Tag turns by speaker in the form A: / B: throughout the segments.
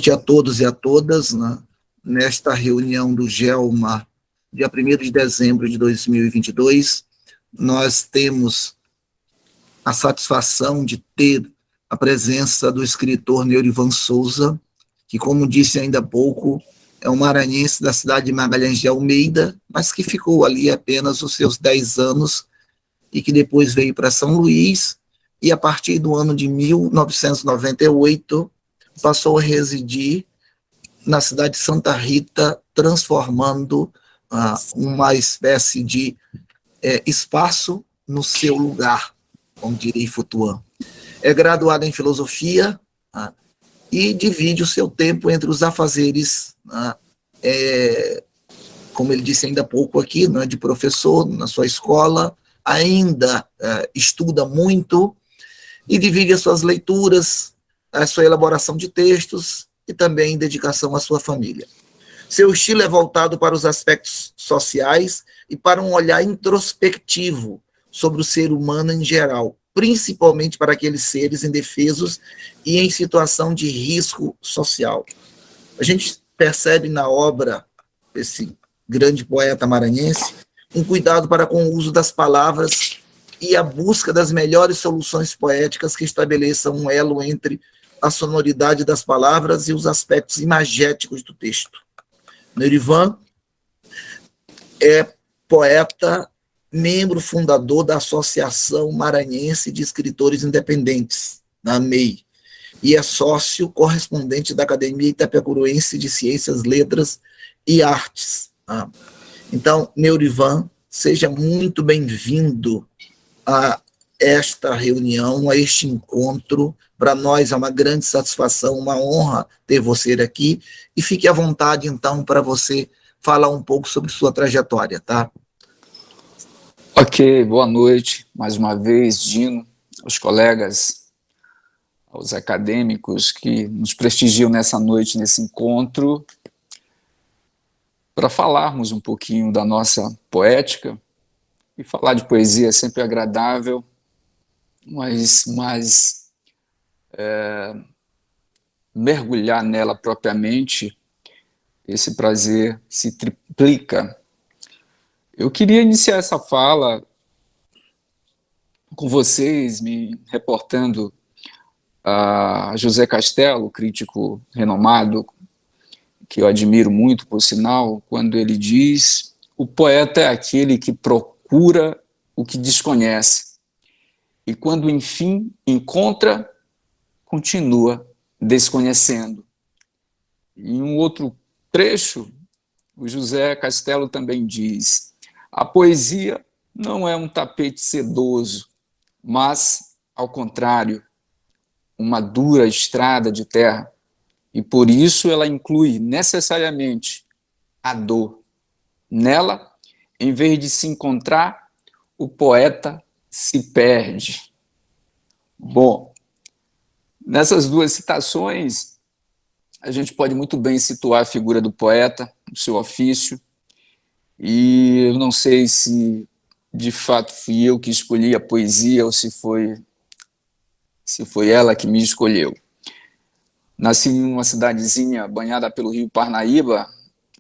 A: noite a todos e a todas, né? Nesta reunião do GELMA, dia 1º de dezembro de 2022, nós temos a satisfação de ter a presença do escritor Neurivan Souza, que, como disse ainda há pouco, é um maranhense da cidade de Magalhães de Almeida, mas que ficou ali apenas os seus 10 anos e que depois veio para São Luís e, a partir do ano de 1998, passou a residir na cidade de Santa Rita, transformando uma espécie de espaço no seu lugar, como diria Futuan. É graduado em filosofia e divide o seu tempo entre os afazeres, como ele disse ainda há pouco aqui, de professor na sua escola, ainda estuda muito e divide as suas leituras, a sua elaboração de textos e também dedicação à sua família. Seu estilo é voltado para os aspectos sociais e para um olhar introspectivo sobre o ser humano em geral, principalmente para aqueles seres indefesos e em situação de risco social. A gente percebe na obra desse grande poeta maranhense um cuidado para com o uso das palavras e a busca das melhores soluções poéticas que estabeleçam um elo entre a sonoridade das palavras e os aspectos imagéticos do texto. Neurivan é poeta, membro fundador da Associação Maranhense de Escritores Independentes, na AMEI, e é sócio correspondente da Academia Itapecurúense de Ciências, Letras e Artes. Então, Neurivan, seja muito bem-vindo a esta reunião, a este encontro. Para nós é uma grande satisfação, uma honra ter você aqui, e fique à vontade, então, para você falar um pouco sobre sua trajetória, tá?
B: Ok, boa noite, mais uma vez, Dino, aos colegas, aos acadêmicos que nos prestigiam nessa noite, nesse encontro, para falarmos um pouquinho da nossa poética. E falar de poesia é sempre agradável, mas mergulhar nela propriamente, esse prazer se triplica. Eu queria iniciar essa fala com vocês, me reportando a José Castelo, crítico renomado, que eu admiro muito, por sinal, quando ele diz: o poeta é aquele que procura o que desconhece, e quando, enfim, encontra, continua desconhecendo. Em um outro trecho, o José Castelo também diz: a poesia não é um tapete sedoso, mas, ao contrário, uma dura estrada de terra, e por isso ela inclui necessariamente a dor. Nela, em vez de se encontrar, o poeta se perde. Bom, nessas duas citações, a gente pode muito bem situar a figura do poeta, o seu ofício, e eu não sei se de fato fui eu que escolhi a poesia ou se foi ela que me escolheu. Nasci em uma cidadezinha banhada pelo rio Parnaíba,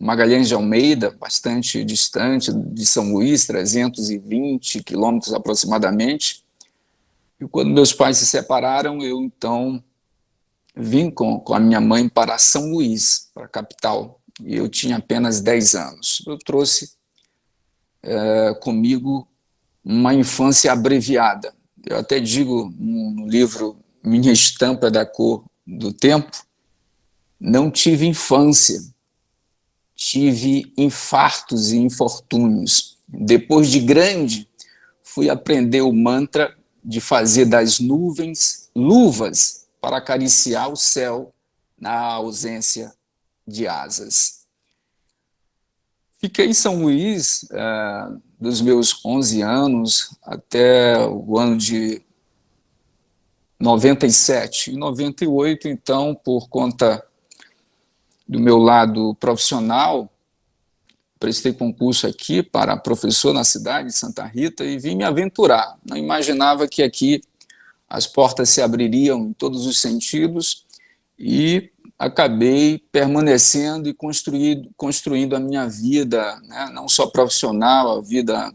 B: Magalhães de Almeida, bastante distante de São Luís, 320 quilômetros aproximadamente. E quando meus pais se separaram, eu então vim com a minha mãe para São Luís, para a capital, e eu tinha apenas 10 anos. Eu trouxe comigo uma infância abreviada. Eu até digo no livro Minha Estampa da Cor do Tempo, não tive infância, tive infartos e infortúnios. Depois de grande, fui aprender o mantra de fazer das nuvens luvas para acariciar o céu na ausência de asas. Fiquei em São Luís dos meus 11 anos até o ano de 97. Em 98, então, por conta do meu lado profissional, prestei concurso aqui para professor na cidade de Santa Rita e vim me aventurar. Não imaginava que aqui as portas se abririam em todos os sentidos e acabei permanecendo e construindo a minha vida, né, não só profissional, a vida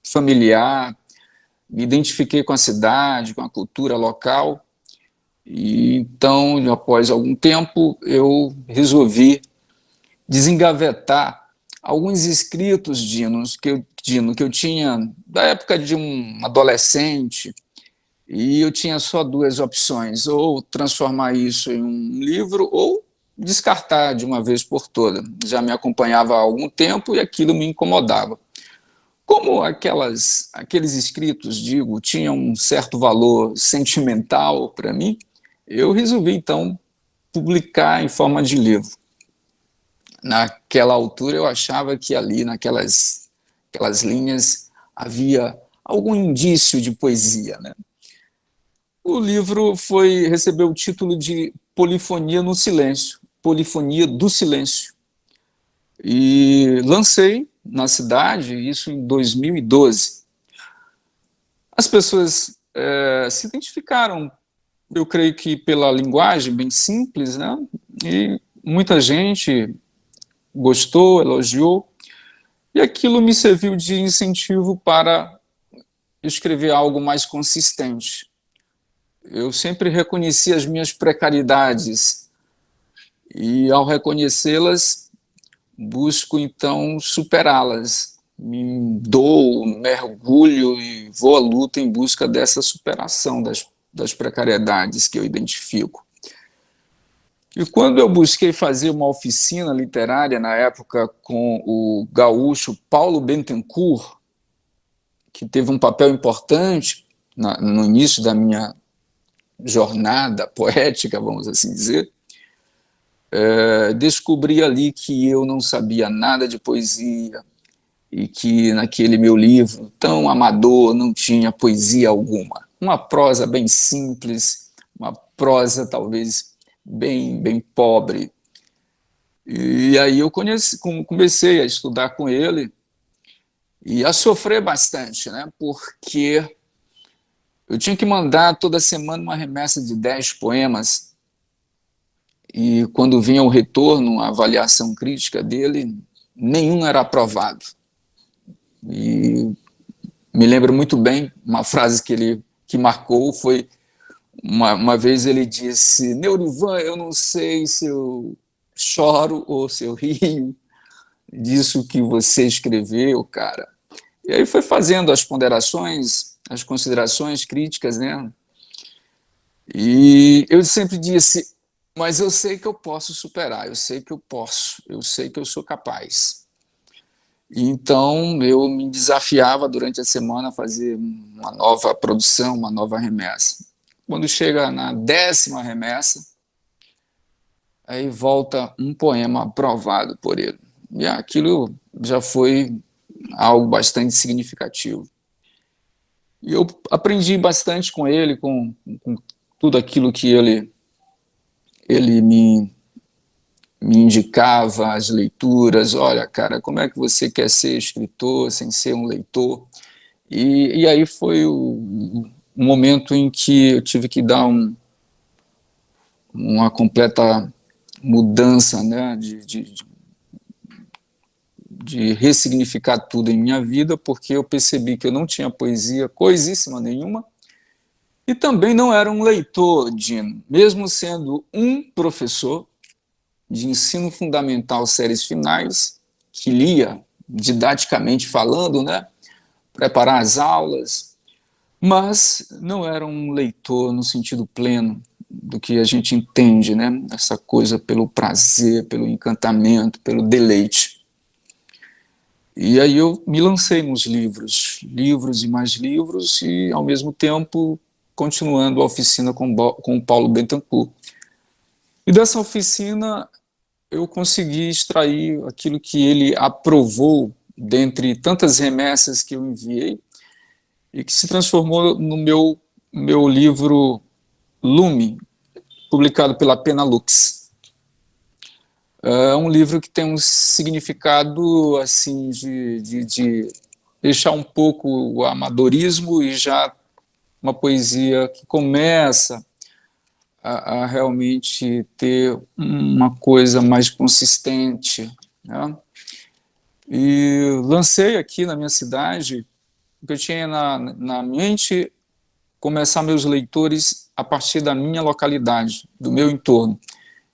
B: familiar. Me identifiquei com a cidade, com a cultura local, e então, após algum tempo, eu resolvi desengavetar alguns escritos, Dino, que eu tinha da época de um adolescente, e eu tinha só duas opções: ou transformar isso em um livro, ou descartar de uma vez por toda. Já me acompanhava há algum tempo e aquilo me incomodava. Como aqueles escritos, digo, tinham um certo valor sentimental para mim, eu resolvi, então, publicar em forma de livro. Naquela altura, eu achava que ali, aquelas linhas, havia algum indício de poesia, né? O livro recebeu o título de Polifonia no Silêncio, Polifonia do Silêncio, e lancei na cidade, isso em 2012. As pessoas se identificaram, eu creio que pela linguagem bem simples, né? E muita gente gostou, elogiou, e aquilo me serviu de incentivo para escrever algo mais consistente. Eu sempre reconheci as minhas precariedades, e ao reconhecê-las, busco então superá-las. Me dou, mergulho e vou à luta em busca dessa superação das precariedades que eu identifico. E quando eu busquei fazer uma oficina literária, na época, com o gaúcho Paulo Bentencourt, que teve um papel importante no início da minha jornada poética, vamos assim dizer, descobri ali que eu não sabia nada de poesia e que naquele meu livro tão amador não tinha poesia alguma. Uma prosa bem simples, uma prosa talvez bem pobre. E aí eu comecei a estudar com ele e a sofrer bastante, né? Porque eu tinha que mandar toda semana uma remessa de 10 poemas, e quando vinha o retorno, a avaliação crítica dele, nenhum era aprovado. E me lembro muito bem, uma frase que marcou foi, uma vez ele disse: Neurivan, eu não sei se eu choro ou se eu rio disso que você escreveu, cara. E aí foi fazendo as ponderações, as considerações críticas, né? E eu sempre disse: mas eu sei que eu posso superar, eu sei que eu posso, eu sei que eu sou capaz. Então eu me desafiava durante a semana a fazer uma nova produção, uma nova remessa. Quando chega na 10ª remessa, aí volta um poema aprovado por ele. E aquilo já foi algo bastante significativo. E eu aprendi bastante com ele, com tudo aquilo que ele me indicava, as leituras. Olha, cara, como é que você quer ser escritor sem ser um leitor? E aí foi o momento em que eu tive que dar uma completa mudança, né, de ressignificar tudo em minha vida, porque eu percebi que eu não tinha poesia coisíssima nenhuma, e também não era um leitor, Dino, mesmo sendo um professor de ensino fundamental séries finais, que lia didaticamente falando, né, preparar as aulas, mas não era um leitor no sentido pleno do que a gente entende, né, essa coisa pelo prazer, pelo encantamento, pelo deleite. E aí eu me lancei nos livros e mais livros, e ao mesmo tempo continuando a oficina com o Paulo Bentencourt. E dessa oficina eu consegui extrair aquilo que ele aprovou dentre tantas remessas que eu enviei, e que se transformou no meu livro Lume, publicado pela Penalux. É um livro que tem um significado assim de deixar um pouco o amadorismo e já uma poesia que começa a realmente ter uma coisa mais consistente, né? E lancei aqui na minha cidade, porque eu tinha na mente começar meus leitores a partir da minha localidade, do meu entorno.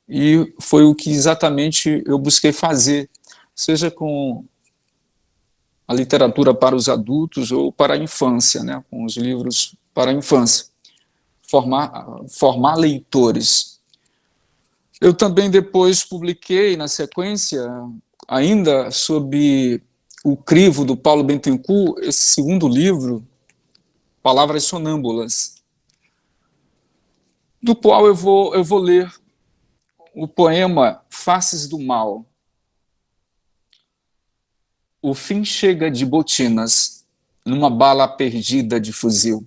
B: E foi o que exatamente eu busquei fazer, seja com a literatura para os adultos ou para a infância, né, com os livros para a infância, formar leitores. Eu também depois publiquei, na sequência, ainda sob o crivo do Paulo Bentencourt, esse segundo livro, Palavras Sonâmbulas, do qual eu vou ler o poema Faces do Mal. O fim chega de botinas, numa bala perdida de fuzil,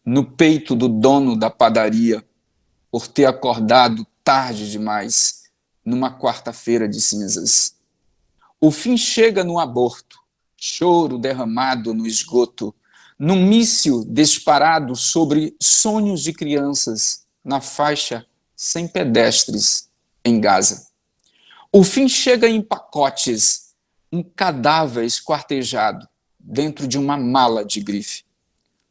B: no peito do dono da padaria, por ter acordado tarde demais, numa quarta-feira de cinzas. O fim chega no aborto, choro derramado no esgoto, num míssil disparado sobre sonhos de crianças, na faixa sem pedestres, em Gaza. O fim chega em pacotes, um cadáver esquartejado dentro de uma mala de grife,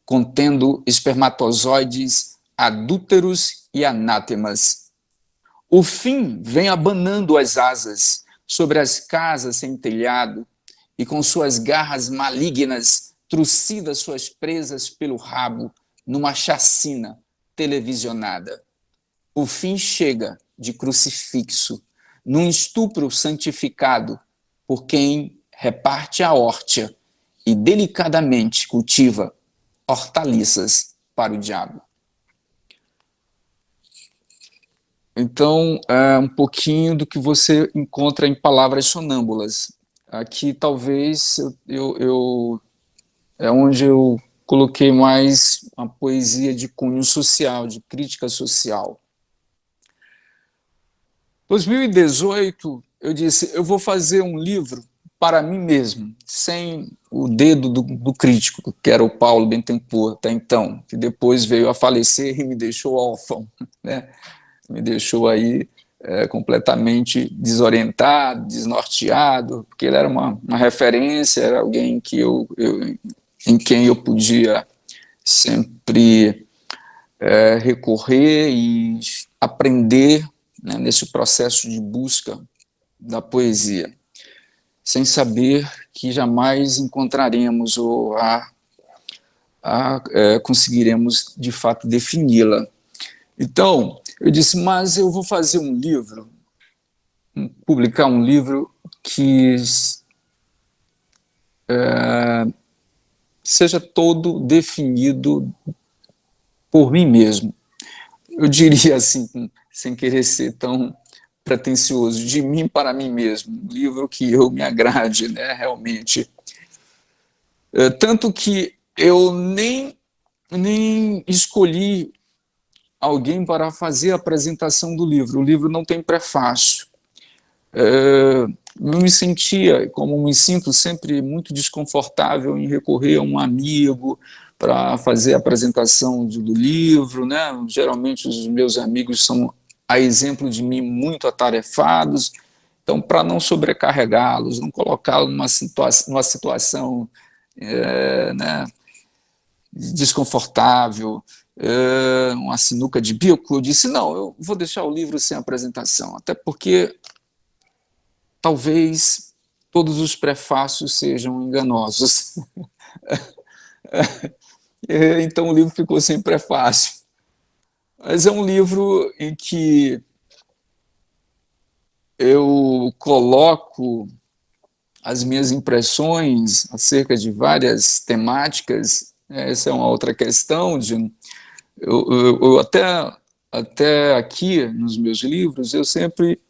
B: contendo espermatozoides adúlteros e anátemas. O fim vem abanando as asas sobre as casas sem telhado e com suas garras malignas trucida suas presas pelo rabo numa chacina televisionada. O fim chega de crucifixo, num estupro santificado por quem reparte a hórtia e delicadamente cultiva hortaliças para o diabo. Então, é um pouquinho do que você encontra em Palavras Sonâmbulas. Aqui, talvez, é onde eu coloquei mais uma poesia de cunho social, de crítica social. 2018, eu disse, eu vou fazer um livro para mim mesmo, sem o dedo do crítico, que era o Paulo Bentencourt até então, que depois veio a falecer e me deixou órfão, né? Me deixou aí completamente desorientado, desnorteado, porque ele era uma referência, era alguém que em quem eu podia sempre recorrer e aprender, né, nesse processo de busca da poesia, sem saber que jamais encontraremos ou conseguiremos, de fato, defini-la. Então, eu disse, mas eu vou fazer um livro, publicar um livro que seja todo definido por mim mesmo. Eu diria assim, sem querer ser tão pretensioso, de mim para mim mesmo, um livro que eu me agrade, né, realmente. Tanto que eu nem escolhi alguém para fazer a apresentação do livro. O livro não tem prefácio. Eu me sentia, como me sinto sempre muito desconfortável em recorrer a um amigo para fazer a apresentação do livro, né? Geralmente os meus amigos são, a exemplo de mim, muito atarefados, então para não sobrecarregá-los, não colocá-los numa situação né, desconfortável, uma sinuca de bico, eu disse, não, eu vou deixar o livro sem apresentação, até porque talvez todos os prefácios sejam enganosos. Então o livro ficou sem prefácio. Mas é um livro em que eu coloco as minhas impressões acerca de várias temáticas. Essa é uma outra questão. Eu até aqui, nos meus livros, eu sempre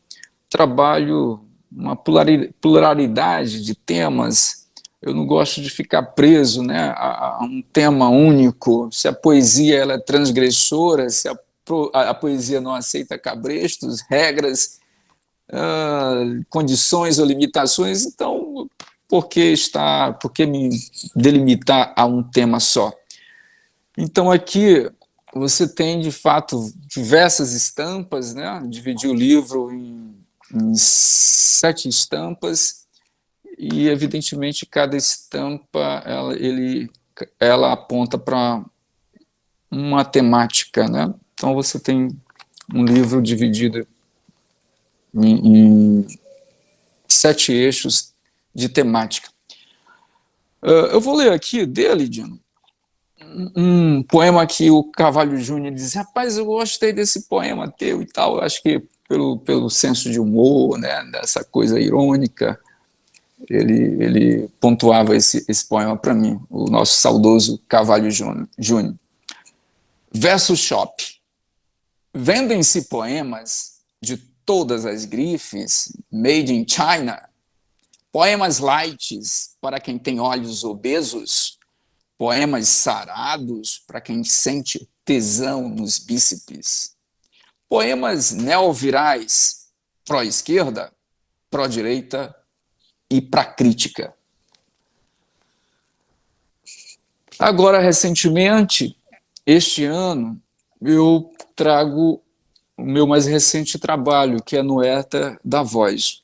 B: trabalho uma pluralidade de temas. Eu não gosto de ficar preso, né, a um tema único. Se a poesia ela é transgressora, se a poesia não aceita cabrestos, regras, condições ou limitações, então por que me delimitar a um tema só? Então aqui você tem, de fato, diversas estampas, né? Dividi o livro em 7 estampas e, evidentemente, cada estampa ela aponta para uma temática, né? Então, você tem um livro dividido em 7 eixos de temática. Eu vou ler aqui dele, Dino, um poema que o Carvalho Júnior diz: rapaz, eu gostei desse poema teu e tal. Eu acho que pelo senso de humor, né, dessa coisa irônica, ele pontuava esse poema para mim, o nosso saudoso Carvalho Júnior. Verso Shop. Vendem-se poemas de todas as grifes, made in China, poemas lights para quem tem olhos obesos, poemas sarados para quem sente tesão nos bíceps, poemas neovirais pró-esquerda, pró-direita e pró-crítica. Agora, recentemente, este ano, eu trago o meu mais recente trabalho, que é No Éter da Voz.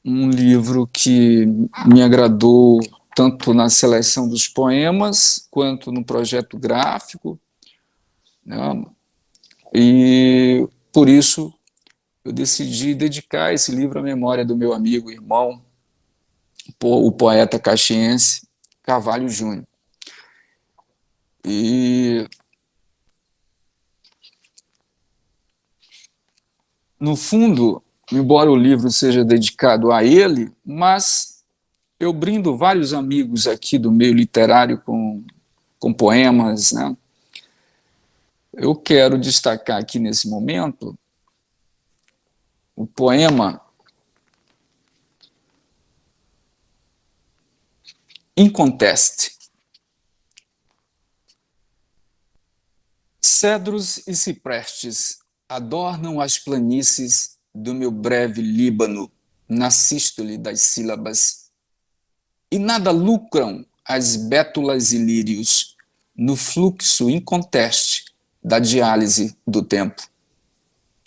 B: Um livro que me agradou tanto na seleção dos poemas, quanto no projeto gráfico, né? E, por isso, eu decidi dedicar esse livro à memória do meu amigo e irmão, o poeta caxiense Carvalho Júnior. E, no fundo, embora o livro seja dedicado a ele, mas eu brindo vários amigos aqui do meio literário com poemas, né? Eu quero destacar aqui nesse momento o poema Inconteste. Cedros e ciprestes adornam as planícies do meu breve Líbano na sístole das sílabas, e nada lucram as bétulas e lírios no fluxo inconteste da diálise do tempo.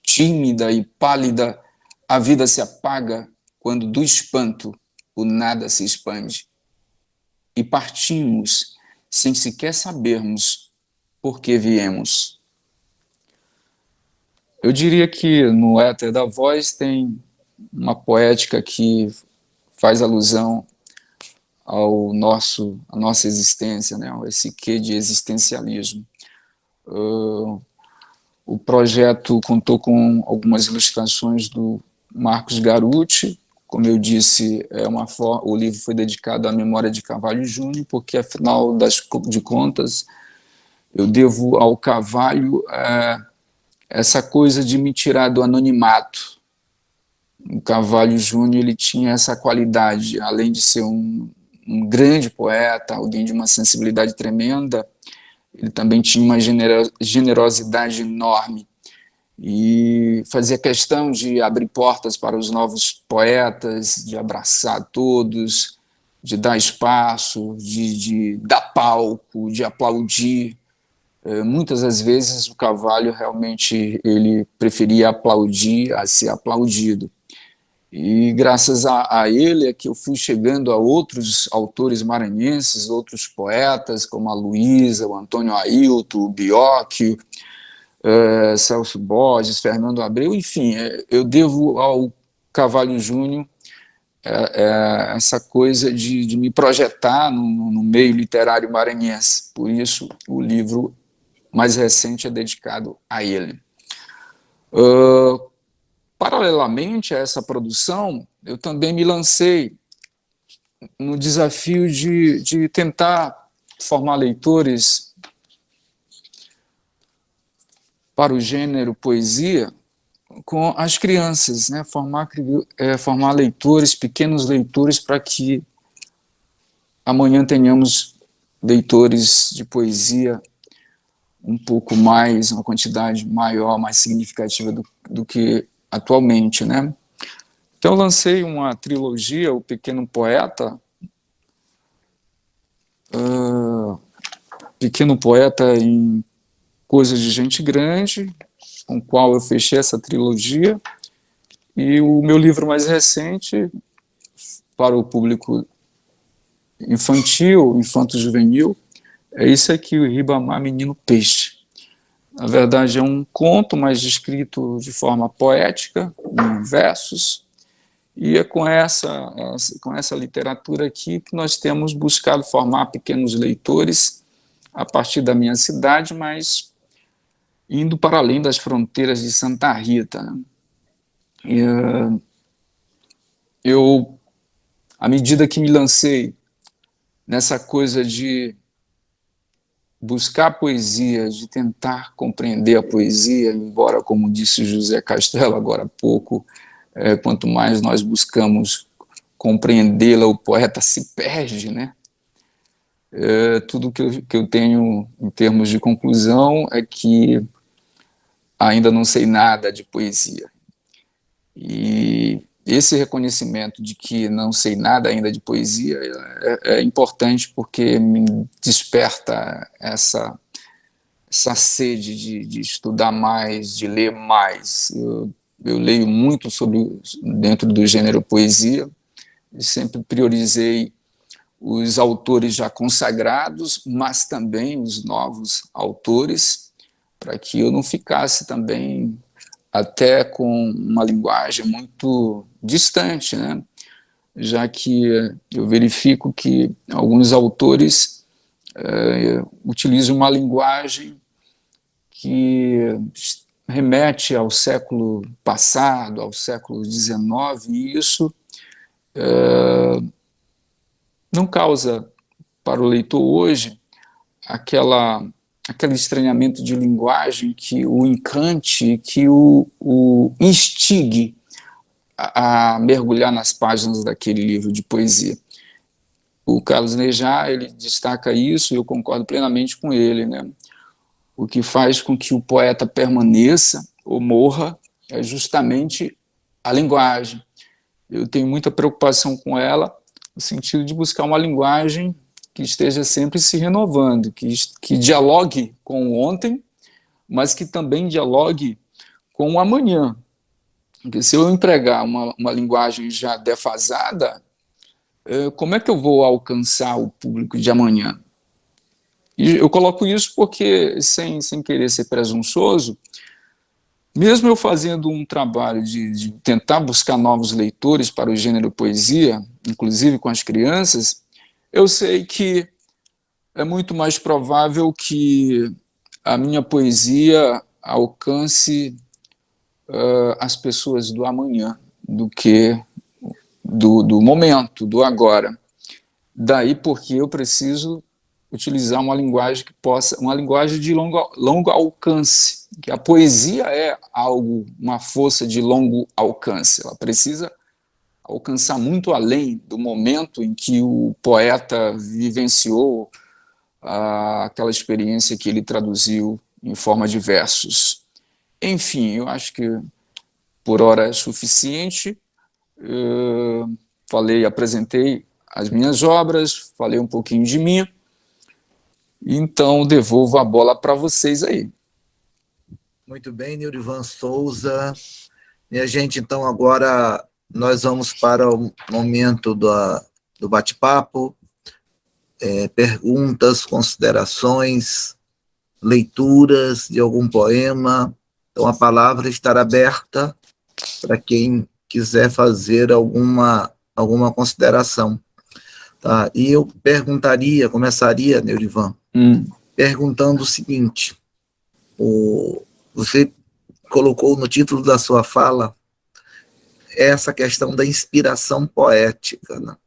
B: Tímida e pálida, a vida se apaga quando do espanto o nada se expande. E partimos sem sequer sabermos por que viemos. Eu diria que no Éter da Voz tem uma poética que faz alusão à nossa existência, né? Esse quê de existencialismo. O projeto contou com algumas ilustrações do Marcos Garuti. Como eu disse, o livro foi dedicado à memória de Carvalho Júnior, porque, afinal de contas, eu devo ao Carvalho essa coisa de me tirar do anonimato. O Carvalho Júnior ele tinha essa qualidade, além de ser um grande poeta, alguém de uma sensibilidade tremenda, ele também tinha uma generosidade enorme e fazia questão de abrir portas para os novos poetas, de abraçar todos, de dar espaço, de dar palco, de aplaudir. Muitas das vezes o Carvalho realmente ele preferia aplaudir a ser aplaudido. E graças a ele é que eu fui chegando a outros autores maranhenses, outros poetas, como a Luísa, o Antônio Ailton, o Bioch, Celso Borges, Fernando Abreu, enfim, eu devo ao Carvalho Júnior essa coisa de me projetar no meio literário maranhense. Por isso, o livro mais recente é dedicado a ele. Paralelamente a essa produção, eu também me lancei no desafio de tentar formar leitores para o gênero poesia com as crianças, né? Formar leitores, pequenos leitores, para que amanhã tenhamos leitores de poesia um pouco mais, uma quantidade maior, mais significativa do que atualmente, né? Então eu lancei uma trilogia, O Pequeno Poeta, Pequeno Poeta em Coisa de Gente Grande, com o qual eu fechei essa trilogia, e o meu livro mais recente, para o público infantil, infanto-juvenil, é esse aqui, o Ribamar Menino Peixe. Na verdade, é um conto, mas escrito de forma poética, em versos, e é com essa literatura aqui que nós temos buscado formar pequenos leitores a partir da minha cidade, mas indo para além das fronteiras de Santa Rita, né? E, eu, à medida que me lancei nessa coisa de buscar a poesia, de tentar compreender a poesia, embora, como disse José Castelo agora há pouco, quanto mais nós buscamos compreendê-la, o poeta se perde, né? Tudo que eu tenho em termos de conclusão é que ainda não sei nada de poesia. E esse reconhecimento de que não sei nada ainda de poesia é importante, porque me desperta essa sede de estudar mais, de ler mais. Eu leio muito dentro do gênero poesia, e sempre priorizei os autores já consagrados, mas também os novos autores, para que eu não ficasse também até com uma linguagem muito distante, né? Já que eu verifico que alguns autores utilizam uma linguagem que remete ao século passado, ao século XIX, e isso não causa para o leitor hoje aquele estranhamento de linguagem que o encante, que o instigue a mergulhar nas páginas daquele livro de poesia. O Carlos Nejar, ele destaca isso, e eu concordo plenamente com ele, né? O que faz com que o poeta permaneça ou morra é justamente a linguagem. Eu tenho muita preocupação com ela, no sentido de buscar uma linguagem que esteja sempre se renovando, que dialogue com o ontem, mas que também dialogue com o amanhã. Porque se eu empregar uma linguagem já defasada, como é que eu vou alcançar o público de amanhã? E eu coloco isso porque, sem querer ser presunçoso, mesmo eu fazendo um trabalho de tentar buscar novos leitores para o gênero poesia, inclusive com as crianças, eu sei que é muito mais provável que a minha poesia alcance as pessoas do amanhã do que do momento, do agora. Daí porque eu preciso utilizar uma linguagem uma linguagem de longo alcance, que a poesia é uma força de longo alcance, ela precisa alcançar muito além do momento em que o poeta vivenciou aquela experiência que ele traduziu em forma de versos. Enfim, eu acho que por hora é suficiente. Apresentei as minhas obras, falei um pouquinho de mim, então devolvo a bola para vocês aí.
A: Muito bem, Neurivan Souza. Minha gente, então agora nós vamos para o momento do bate-papo, perguntas, considerações, leituras de algum poema. Então a palavra estará aberta para quem quiser fazer alguma consideração. Tá? E eu começaria, Neurivan, perguntando o seguinte: você colocou no título da sua fala essa questão da inspiração poética, né?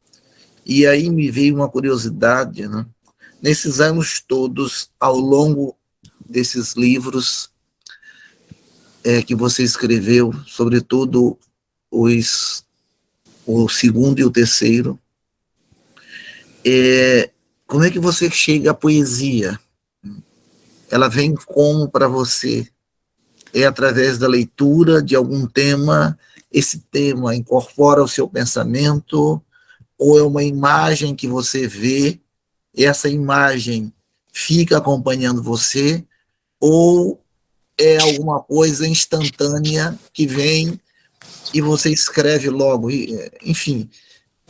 A: E aí me veio uma curiosidade, né? Nesses anos todos, ao longo desses livros que você escreveu, sobretudo o segundo e o terceiro, como é que você chega à poesia? Ela vem como para você? É através da leitura de algum tema? Esse tema incorpora o seu pensamento? Ou é uma imagem que você vê e essa imagem fica acompanhando você? ou é alguma coisa instantânea que vem e você escreve logo? Enfim,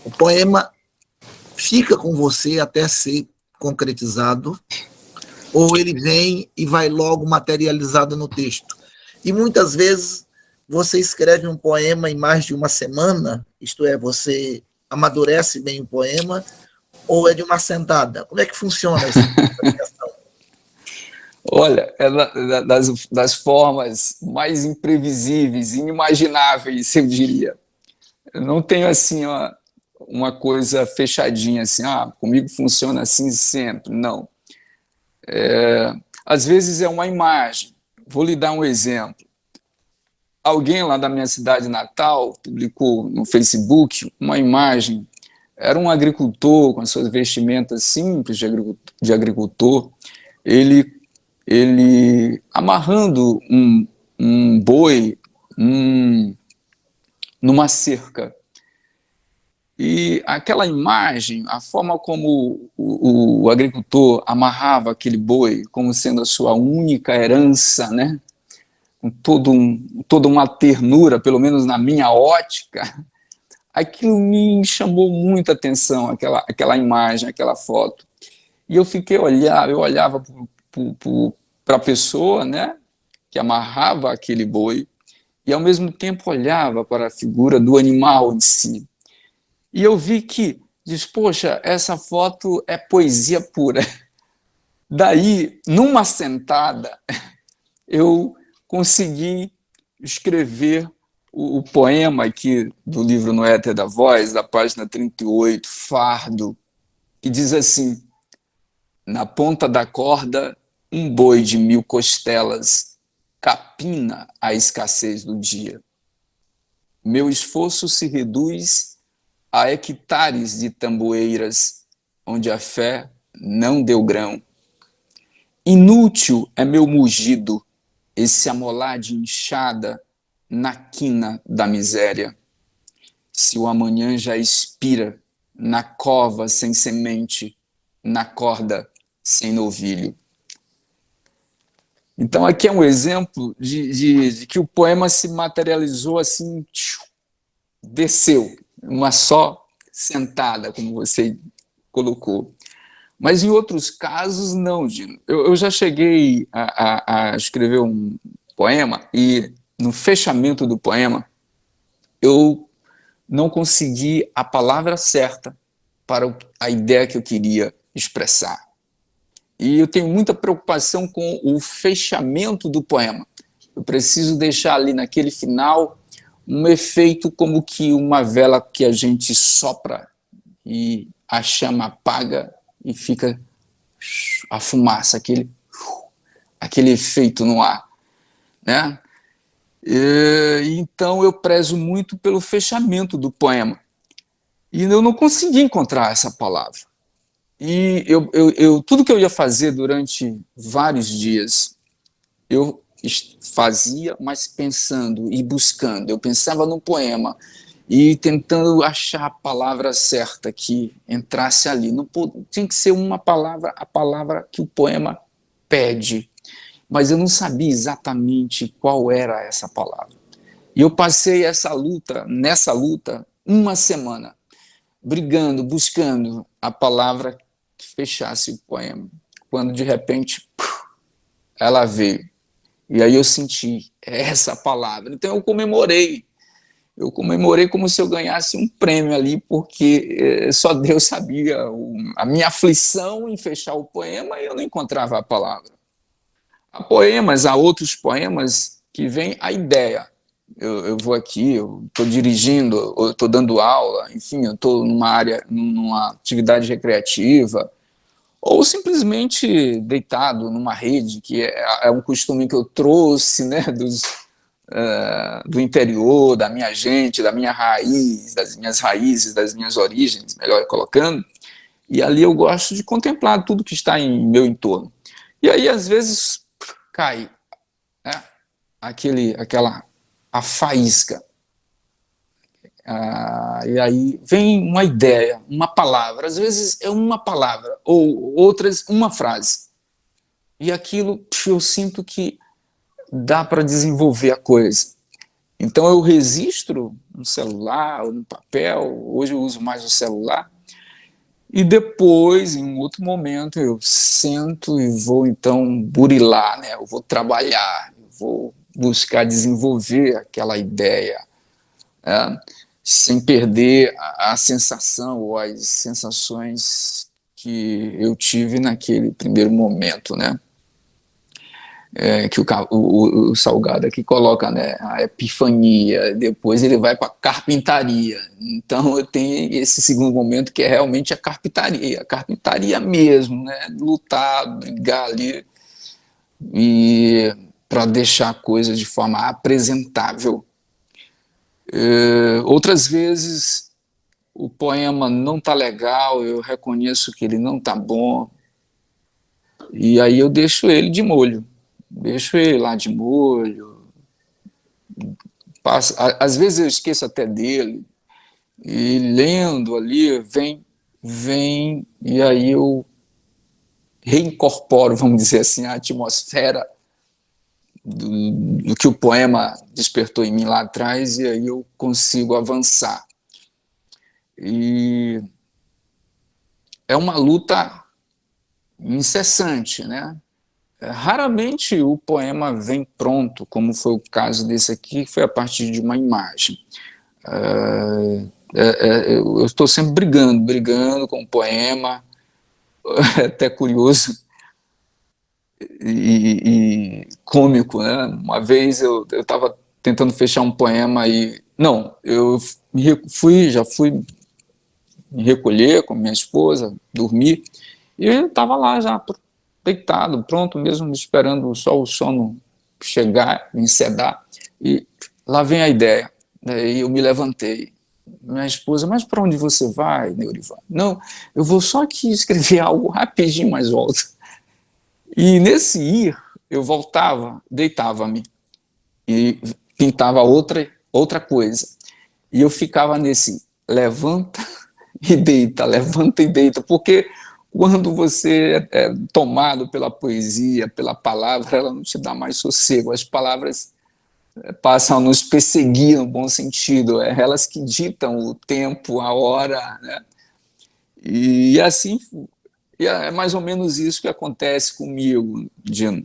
A: o poema fica com você até ser concretizado, ou ele vem e vai logo materializado no texto. E muitas vezes você escreve um poema em mais de uma semana, isto é, você amadurece bem o poema, ou é de uma sentada? Como é que funciona essa questão?
B: Olha, é das formas mais imprevisíveis, inimagináveis, eu diria. Eu não tenho assim uma coisa fechadinha, assim, comigo funciona assim sempre. Não. Às vezes é uma imagem. Vou lhe dar um exemplo. Alguém lá da minha cidade natal publicou no Facebook uma imagem. Era um agricultor com as suas vestimentas simples de agricultor. Ele amarrando um boi numa cerca. E aquela imagem, a forma como o agricultor amarrava aquele boi como sendo a sua única herança, né? Com toda uma ternura, pelo menos na minha ótica, aquilo me chamou muita atenção, aquela imagem, aquela foto. E eu olhava para a pessoa, né, que amarrava aquele boi, e ao mesmo tempo olhava para a figura do animal em si. E eu vi que, poxa, essa foto é poesia pura. Daí, numa sentada, eu consegui escrever o poema aqui do livro No Éter da Voz, da página 38, Fardo, que diz assim: na ponta da corda, um boi de 1000 costelas capina a escassez do dia. Meu esforço se reduz a hectares de tamboeiras, onde a fé não deu grão. Inútil é meu mugido, esse amolar de inchada na quina da miséria. Se o amanhã já expira na cova sem semente, na corda sem novilho. Então aqui é um exemplo de que o poema se materializou assim, desceu, uma só sentada, como você colocou. Mas em outros casos, não, Dino. Eu já cheguei a escrever um poema e no fechamento do poema eu não consegui a palavra certa para a ideia que eu queria expressar. E eu tenho muita preocupação com o fechamento do poema. Eu preciso deixar ali naquele final um efeito como que uma vela que a gente sopra e a chama apaga e fica a fumaça, aquele efeito no ar, né? Então eu prezo muito pelo fechamento do poema. E eu não consegui encontrar essa palavra. E tudo que eu ia fazer durante vários dias, eu fazia, mas pensando e buscando. Eu pensava no poema e tentando achar a palavra certa que entrasse ali. Não tinha que ser uma palavra, a palavra que o poema pede, mas eu não sabia exatamente qual era essa palavra. E eu passei nessa luta, uma semana, brigando, buscando a palavra que fechasse o poema. Quando, de repente, ela veio. E aí eu senti essa palavra. Então eu comemorei como se eu ganhasse um prêmio ali, porque só Deus sabia a minha aflição em fechar o poema e eu não encontrava a palavra. Há outros poemas que vem a ideia. Eu vou aqui, eu estou dirigindo, eu estou dando aula, enfim, eu estou numa atividade recreativa, ou simplesmente deitado numa rede, que é um costume que eu trouxe, né, do interior, da minha gente, da minha raiz, das minhas raízes, das minhas origens, melhor colocando, e ali eu gosto de contemplar tudo que está em meu entorno. E aí, às vezes, cai, né, a faísca. E aí vem uma ideia, uma palavra. Às vezes é uma palavra, ou outras, uma frase. e aquilo eu sinto que dá para desenvolver a coisa. Então eu registro no celular, no papel, hoje eu uso mais o celular, e depois, em um outro momento, eu sento e vou então burilar, né? Eu vou trabalhar, eu vou buscar desenvolver aquela ideia, né? Sem perder a sensação ou as sensações que eu tive naquele primeiro momento, né? Que o Salgado aqui coloca, né, a epifania, depois ele vai para a carpintaria. Então eu tenho esse segundo momento que é realmente a carpintaria mesmo, né, lutar, brigar ali e para deixar a coisa de forma apresentável. Outras vezes o poema não está legal, eu reconheço que ele não está bom, e aí eu deixo ele de molho. Deixo ele lá de molho, às vezes eu esqueço até dele, e lendo ali, vem, e aí eu reincorporo, vamos dizer assim, a atmosfera do que o poema despertou em mim lá atrás, e aí eu consigo avançar. E é uma luta incessante, né? Raramente o poema vem pronto, como foi o caso desse aqui, que foi a partir de uma imagem. Eu estou sempre brigando com o poema, é até curioso e cômico, né? Uma vez eu estava tentando fechar um poema e não, eu já fui me recolher com minha esposa, dormir, e eu estava lá já deitado, pronto mesmo, esperando só o sono chegar, me sedar, e lá vem a ideia. Daí eu me levantei. Minha esposa, mas para onde você vai, Neurivan? Não, eu vou só aqui escrever algo rapidinho, mas volto. E nesse ir, eu voltava, deitava-me e pintava outra coisa. E eu ficava nesse levanta e deita, porque quando você é tomado pela poesia, pela palavra, ela não te dá mais sossego. As palavras passam a nos perseguir no bom sentido, é elas que ditam o tempo, a hora, né? E assim, é mais ou menos isso que acontece comigo, Dino.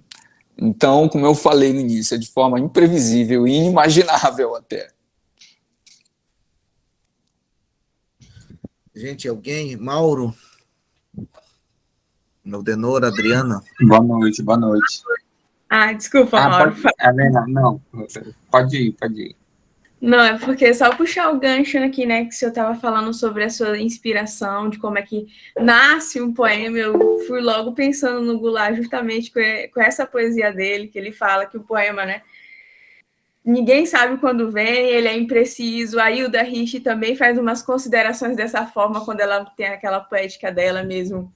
B: Então, como eu falei no início, é de forma imprevisível e inimaginável até.
A: Gente, alguém? Mauro? Meldenor, Adriana?
C: Boa noite, boa noite.
D: Desculpa, Mauro.
C: Pode, Helena, não, pode ir, pode ir.
D: Não, é porque só puxar o gancho aqui, né, que o senhor estava falando sobre a sua inspiração, de como é que nasce um poema, eu fui logo pensando no Goulart justamente com essa poesia dele, que ele fala que o poema, né, ninguém sabe quando vem, ele é impreciso. A Hilda Rich também faz umas considerações dessa forma, quando ela tem aquela poética dela mesmo,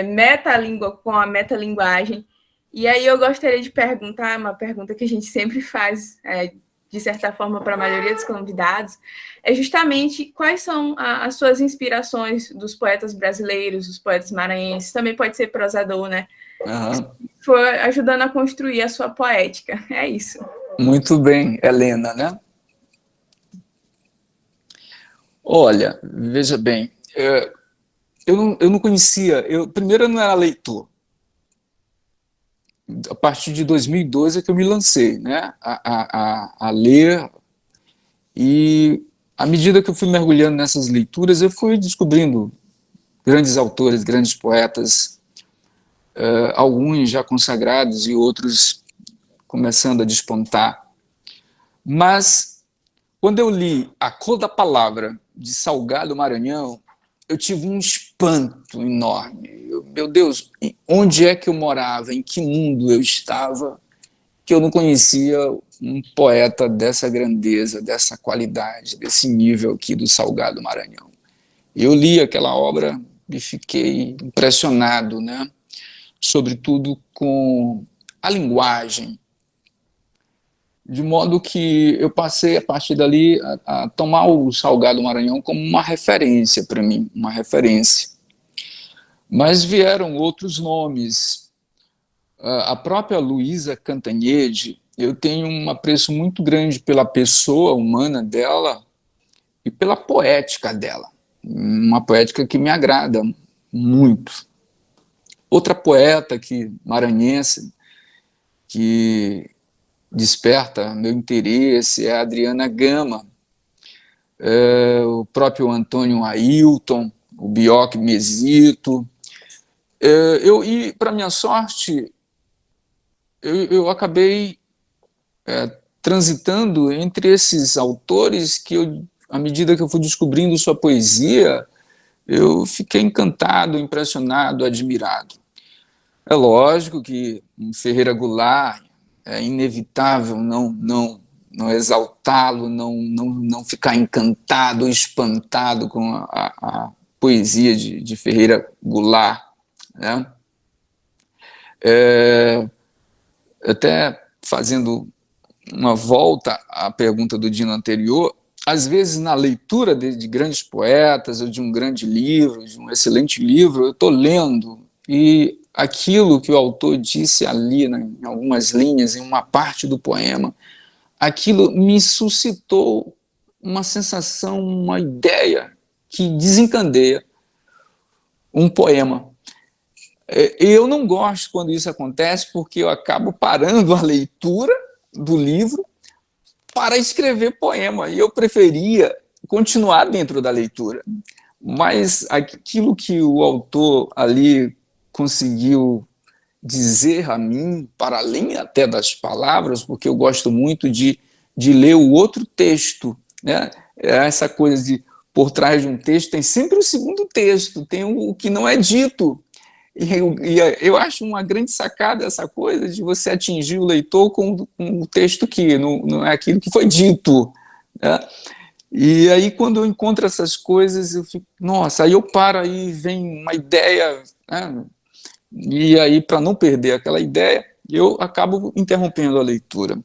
D: metalíngua com a metalinguagem. E aí eu gostaria de perguntar, uma pergunta que a gente sempre faz, de certa forma, para a maioria dos convidados, é justamente quais são as suas inspirações dos poetas brasileiros, dos poetas maranhenses, também pode ser prosador, né? Foi ajudando a construir a sua poética, é isso.
B: Muito bem, Helena, né? Olha, veja bem, eu não conhecia, primeiro eu não era leitor. A partir de 2012 é que eu me lancei, né, a ler, e à medida que eu fui mergulhando nessas leituras, eu fui descobrindo grandes autores, grandes poetas, alguns já consagrados e outros começando a despontar. Mas, quando eu li A Cor da Palavra, de Salgado Maranhão, eu tive um espanto enorme. Meu Deus, onde é que eu morava? Em que mundo eu estava? Que eu não conhecia um poeta dessa grandeza, dessa qualidade, desse nível aqui do Salgado Maranhão. Eu li aquela obra e fiquei impressionado, né? Sobretudo com a linguagem, de modo que eu passei, a partir dali, a tomar o Salgado Maranhão como uma referência para mim, uma referência. Mas vieram outros nomes, A própria Luísa Cantanhede, eu tenho um apreço muito grande pela pessoa humana dela e pela poética dela. Uma poética que me agrada muito. Outra poeta maranhense que desperta meu interesse é a Adriana Gama, o próprio Antônio Ailton, o Bioc Mesito. E, para minha sorte, eu acabei transitando entre esses autores que, à medida que eu fui descobrindo sua poesia, eu fiquei encantado, impressionado, admirado. É lógico que Ferreira Goulart é inevitável não exaltá-lo, não ficar encantado, espantado com a poesia de Ferreira Goulart, né? Até fazendo uma volta à pergunta do Dino anterior, às vezes na leitura de grandes poetas ou de um grande livro, de um excelente livro, eu estou lendo e aquilo que o autor disse ali, né, em algumas linhas, em uma parte do poema, aquilo me suscitou uma sensação, uma ideia que desencandeia um poema. Eu não gosto quando isso acontece, porque eu acabo parando a leitura do livro para escrever poema, e eu preferia continuar dentro da leitura. Mas aquilo que o autor ali conseguiu dizer a mim, para além até das palavras, porque eu gosto muito de ler o outro texto, né? Essa coisa de, por trás de um texto, tem sempre o segundo texto, tem o que não é dito. E eu acho uma grande sacada essa coisa de você atingir o leitor com o texto que não é aquilo que foi dito, né? E aí, quando eu encontro essas coisas, eu fico, nossa, aí eu paro, aí vem uma ideia, né? E aí, para não perder aquela ideia, eu acabo interrompendo a leitura.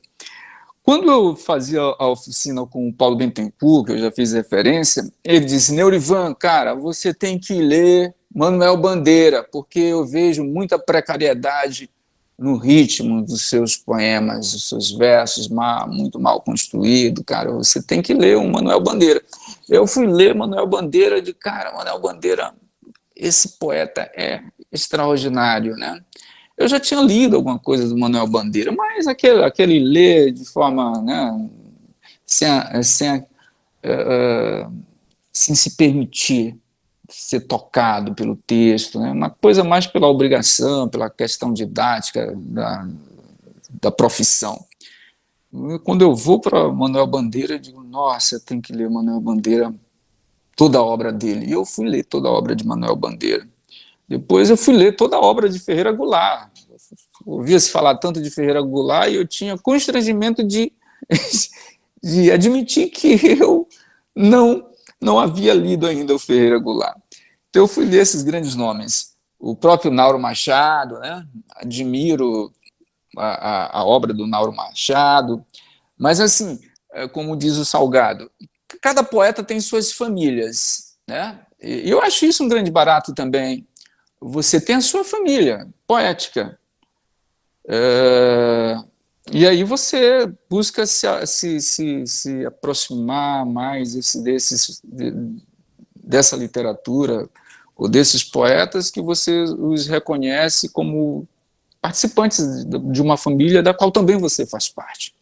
B: Quando eu fazia a oficina com o Paulo Bentencourt, que eu já fiz referência, ele disse, Neurivan, cara, você tem que ler Manuel Bandeira, porque eu vejo muita precariedade no ritmo dos seus poemas, dos seus versos, muito mal construído, cara, você tem que ler o Manuel Bandeira. Eu fui ler Manuel Bandeira de, cara, Manuel Bandeira, esse poeta é extraordinário, né? Eu já tinha lido alguma coisa do Manuel Bandeira, mas aquele ler de forma, né, sem se permitir ser tocado pelo texto, né, uma coisa mais pela obrigação, pela questão didática da profissão. Quando eu vou para Manuel Bandeira, eu digo, nossa, eu tenho que ler Manuel Bandeira, toda a obra dele. E eu fui ler toda a obra de Manuel Bandeira. Depois eu fui ler toda a obra de Ferreira Goulart. Ouvia-se falar tanto de Ferreira Goulart e eu tinha constrangimento de admitir que eu não havia lido ainda o Ferreira Goulart. Então eu fui ler esses grandes nomes. O próprio Nauro Machado, né? Admiro a obra do Nauro Machado, mas assim, como diz o Salgado, cada poeta tem suas famílias, né? E eu acho isso um grande barato também. Você tem a sua família poética. E aí você busca se aproximar mais dessa literatura ou desses poetas que você os reconhece como participantes de uma família da qual também você faz parte.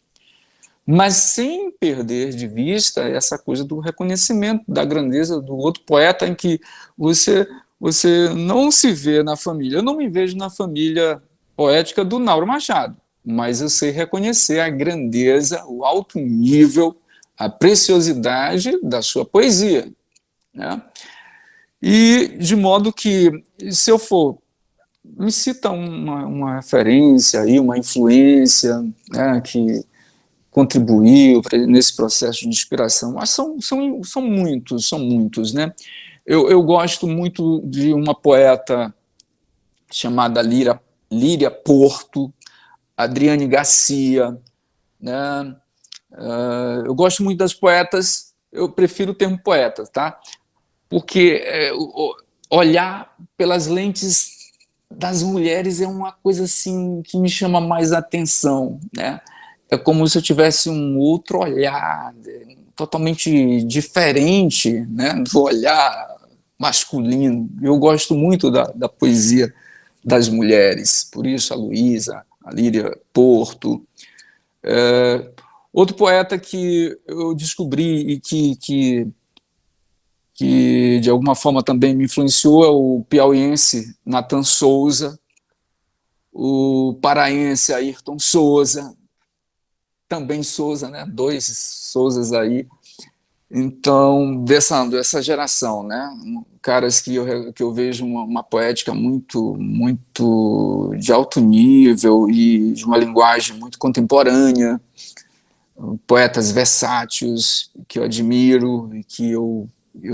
B: Mas sem perder de vista essa coisa do reconhecimento da grandeza do outro poeta, em que você não se vê na família. Eu não me vejo na família poética do Nauro Machado, mas eu sei reconhecer a grandeza, o alto nível, a preciosidade da sua poesia, né? E de modo que, se eu for, me cita uma referência, aí, uma influência, né, que contribuiu nesse processo de inspiração, mas são muitos, né? Eu gosto muito de uma poeta chamada Líria Porto, Adriane Garcia, né? Eu gosto muito das poetas, eu prefiro o termo poeta, tá? Porque olhar pelas lentes das mulheres é uma coisa assim que me chama mais atenção, né? É como se eu tivesse um outro olhar, totalmente diferente, né, do olhar masculino. Eu gosto muito da poesia das mulheres, por isso a Luísa, a Líria Porto. Outro poeta que eu descobri e que de alguma forma também me influenciou é o piauiense Nathan Souza, o paraense Ayrton Souza, também Souza, né? Dois Souzas aí. Então, dessa geração, né? Caras que eu vejo uma poética muito de alto nível e de uma linguagem muito contemporânea, poetas versáteis que eu admiro e que eu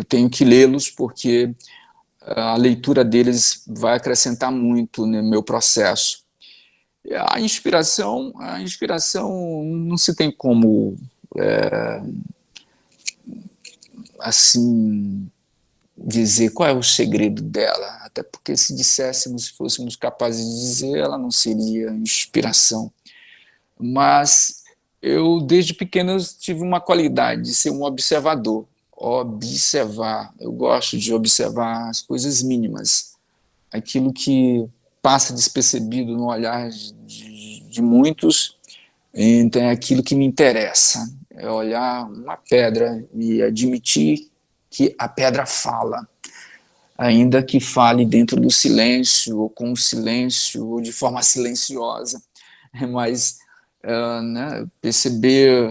B: tenho que lê-los porque a leitura deles vai acrescentar muito no meu processo. A inspiração não se tem como assim dizer qual é o segredo dela, até porque se disséssemos, se fôssemos capazes de dizer, ela não seria inspiração. Mas eu, desde pequeno, tive uma qualidade de ser um observador, observar. Eu gosto de observar as coisas mínimas, aquilo que passa despercebido no olhar de muitos, então é aquilo que me interessa, é olhar uma pedra e admitir que a pedra fala, ainda que fale dentro do silêncio, ou com o silêncio, ou de forma silenciosa, mas né, perceber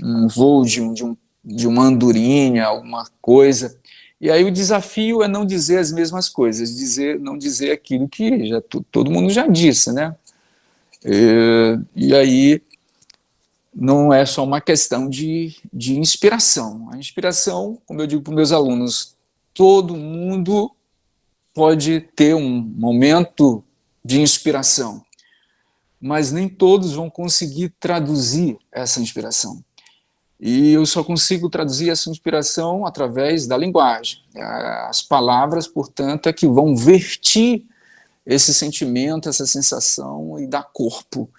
B: um voo de uma andorinha, alguma coisa. E aí o desafio é não dizer as mesmas coisas, não dizer aquilo que todo mundo já disse, né? E aí não é só uma questão de inspiração. A inspiração, como eu digo para os meus alunos, todo mundo pode ter um momento de inspiração, mas nem todos vão conseguir traduzir essa inspiração. E eu só consigo traduzir essa inspiração através da linguagem. As palavras, portanto, é que vão vertir esse sentimento, essa sensação e dar corpo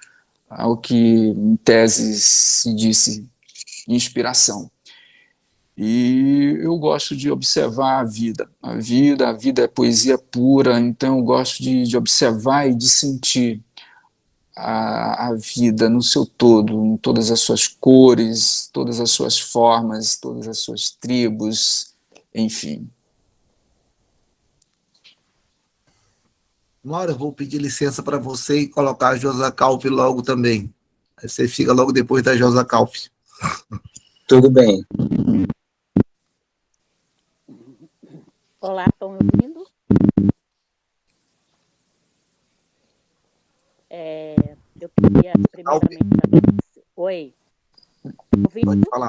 B: ao que, em tese, se disse inspiração. E eu gosto de observar a vida. A vida é poesia pura, então eu gosto de observar e de sentir a vida no seu todo, em todas as suas cores, todas as suas formas, todas as suas tribos, enfim.
A: Mauro, eu vou pedir licença para você e colocar a Josa Calp logo também. Aí você fica logo depois da Josa Calp.
C: Tudo bem.
E: Olá, estão me ouvindo? Eu queria primeiramente agradecer. Oi.
A: Pode falar.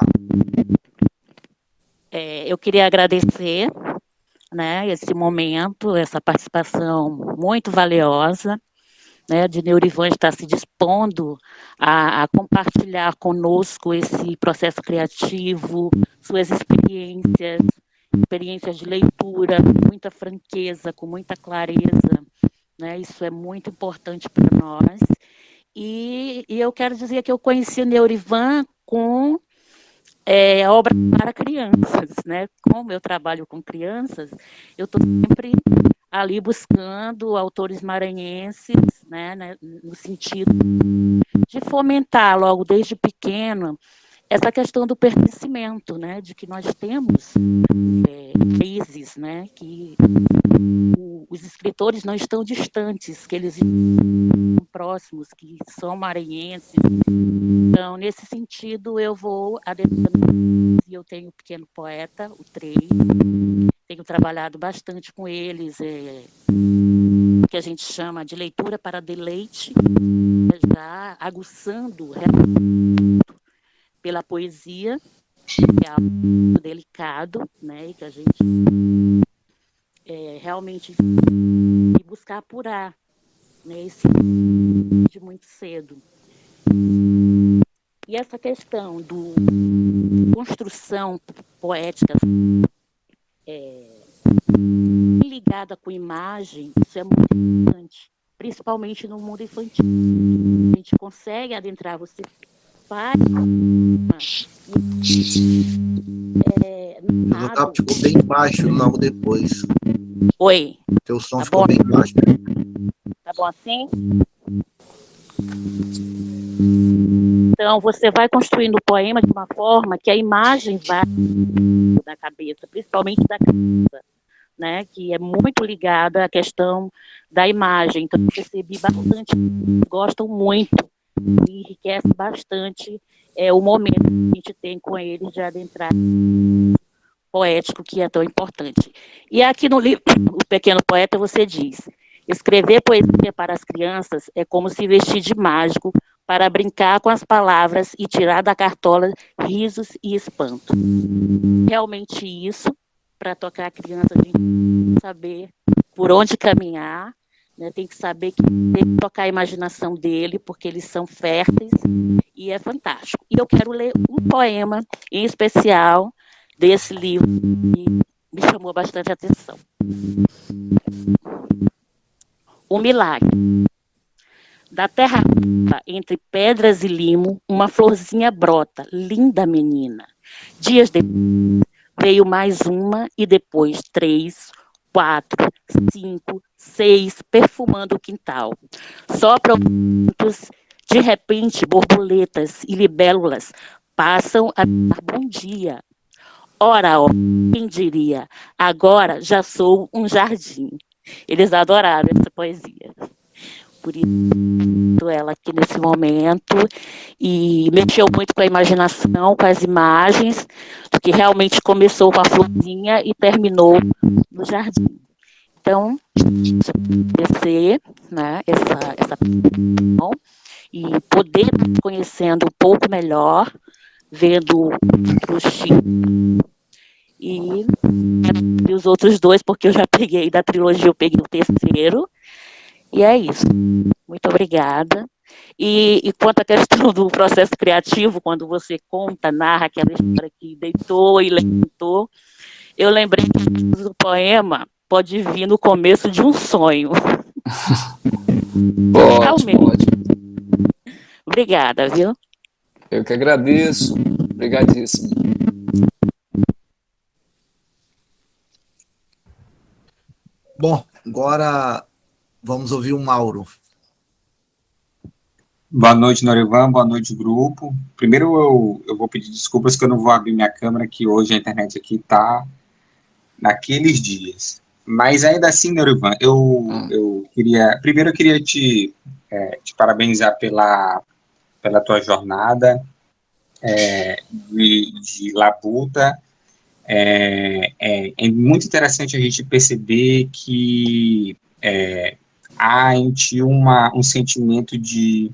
E: Eu queria agradecer, né, esse momento, essa participação muito valiosa, né, de Neurivan estar se dispondo a compartilhar conosco esse processo criativo, suas experiências de leitura, com muita franqueza, com muita clareza, né, isso é muito importante para nós. E eu quero dizer que eu conheci Neurivan com obra para crianças, né? Como eu trabalho com crianças, eu estou sempre ali buscando autores maranhenses, né, no sentido de fomentar logo desde pequeno essa questão do pertencimento, né, de que nós temos países, né, que os escritores não estão distantes, que eles estão próximos, que são maranhenses. Então, nesse sentido, eu vou adentrando, e eu tenho um pequeno poeta, o Trey, tenho trabalhado bastante com eles, que a gente chama de leitura para deleite, já aguçando pela poesia, que é algo delicado, né, e que a gente realmente buscar apurar, né, esse de muito cedo. E essa questão do construção poética ligada com imagem, isso é muito importante, principalmente no mundo infantil. A gente consegue adentrar, você faz
A: O ficou bem baixo logo depois.
E: Oi.
A: Teu som
E: Tá
A: ficou
E: bom?
A: bem baixo.
E: Tá bom assim? Então, você vai construindo o poema de uma forma que a imagem vai da cabeça, principalmente da cabeça, né? Que é muito ligada à questão da imagem. Então, eu percebi bastante, gostam muito, e enriquece bastante o momento que a gente tem com eles de adentrar poético, que é tão importante. E aqui no livro, O Pequeno Poeta, você diz: escrever poesia para as crianças é como se vestir de mágico para brincar com as palavras e tirar da cartola risos e espanto. Realmente isso, para tocar a criança, a gente tem que saber por onde caminhar, né? Tem que saber que tem que tocar a imaginação dele, porque eles são férteis, e é fantástico. E eu quero ler um poema em especial desse livro que me chamou bastante atenção. O Milagre. Da terra entre pedras e limo, uma florzinha brota, linda menina. Dias depois, veio mais uma e depois 3, 4, 5, 6, perfumando o quintal. Sopram ventos, de repente borboletas e libélulas passam a dar bom dia. Ora, quem diria? Agora já sou um jardim. Eles adoraram essa poesia. Por isso, ela aqui nesse momento, e mexeu muito com a imaginação, com as imagens, que realmente começou com a florzinha e terminou no jardim. Então, agradecer, né, essa e poder conhecendo um pouco melhor, vendo outros tipos, e os outros 2, porque eu já peguei da trilogia, eu peguei o terceiro, e é isso. Muito obrigada. E quanto à questão do processo criativo, quando você conta, narra aquela história que deitou e levantou, eu lembrei que o poema pode vir no começo de um sonho.
B: Ótimo.
E: Obrigada, viu?
B: Eu que agradeço. Obrigadíssimo.
A: Bom, agora vamos ouvir o Mauro.
C: Boa noite, Norivan. Boa noite, grupo. Primeiro, eu vou pedir desculpas que eu não vou abrir minha câmera, que hoje a internet aqui está naqueles dias. Mas ainda assim, Norivan, eu queria... Primeiro, eu queria te parabenizar pela tua jornada de labuta. É muito interessante a gente perceber que há em ti um sentimento de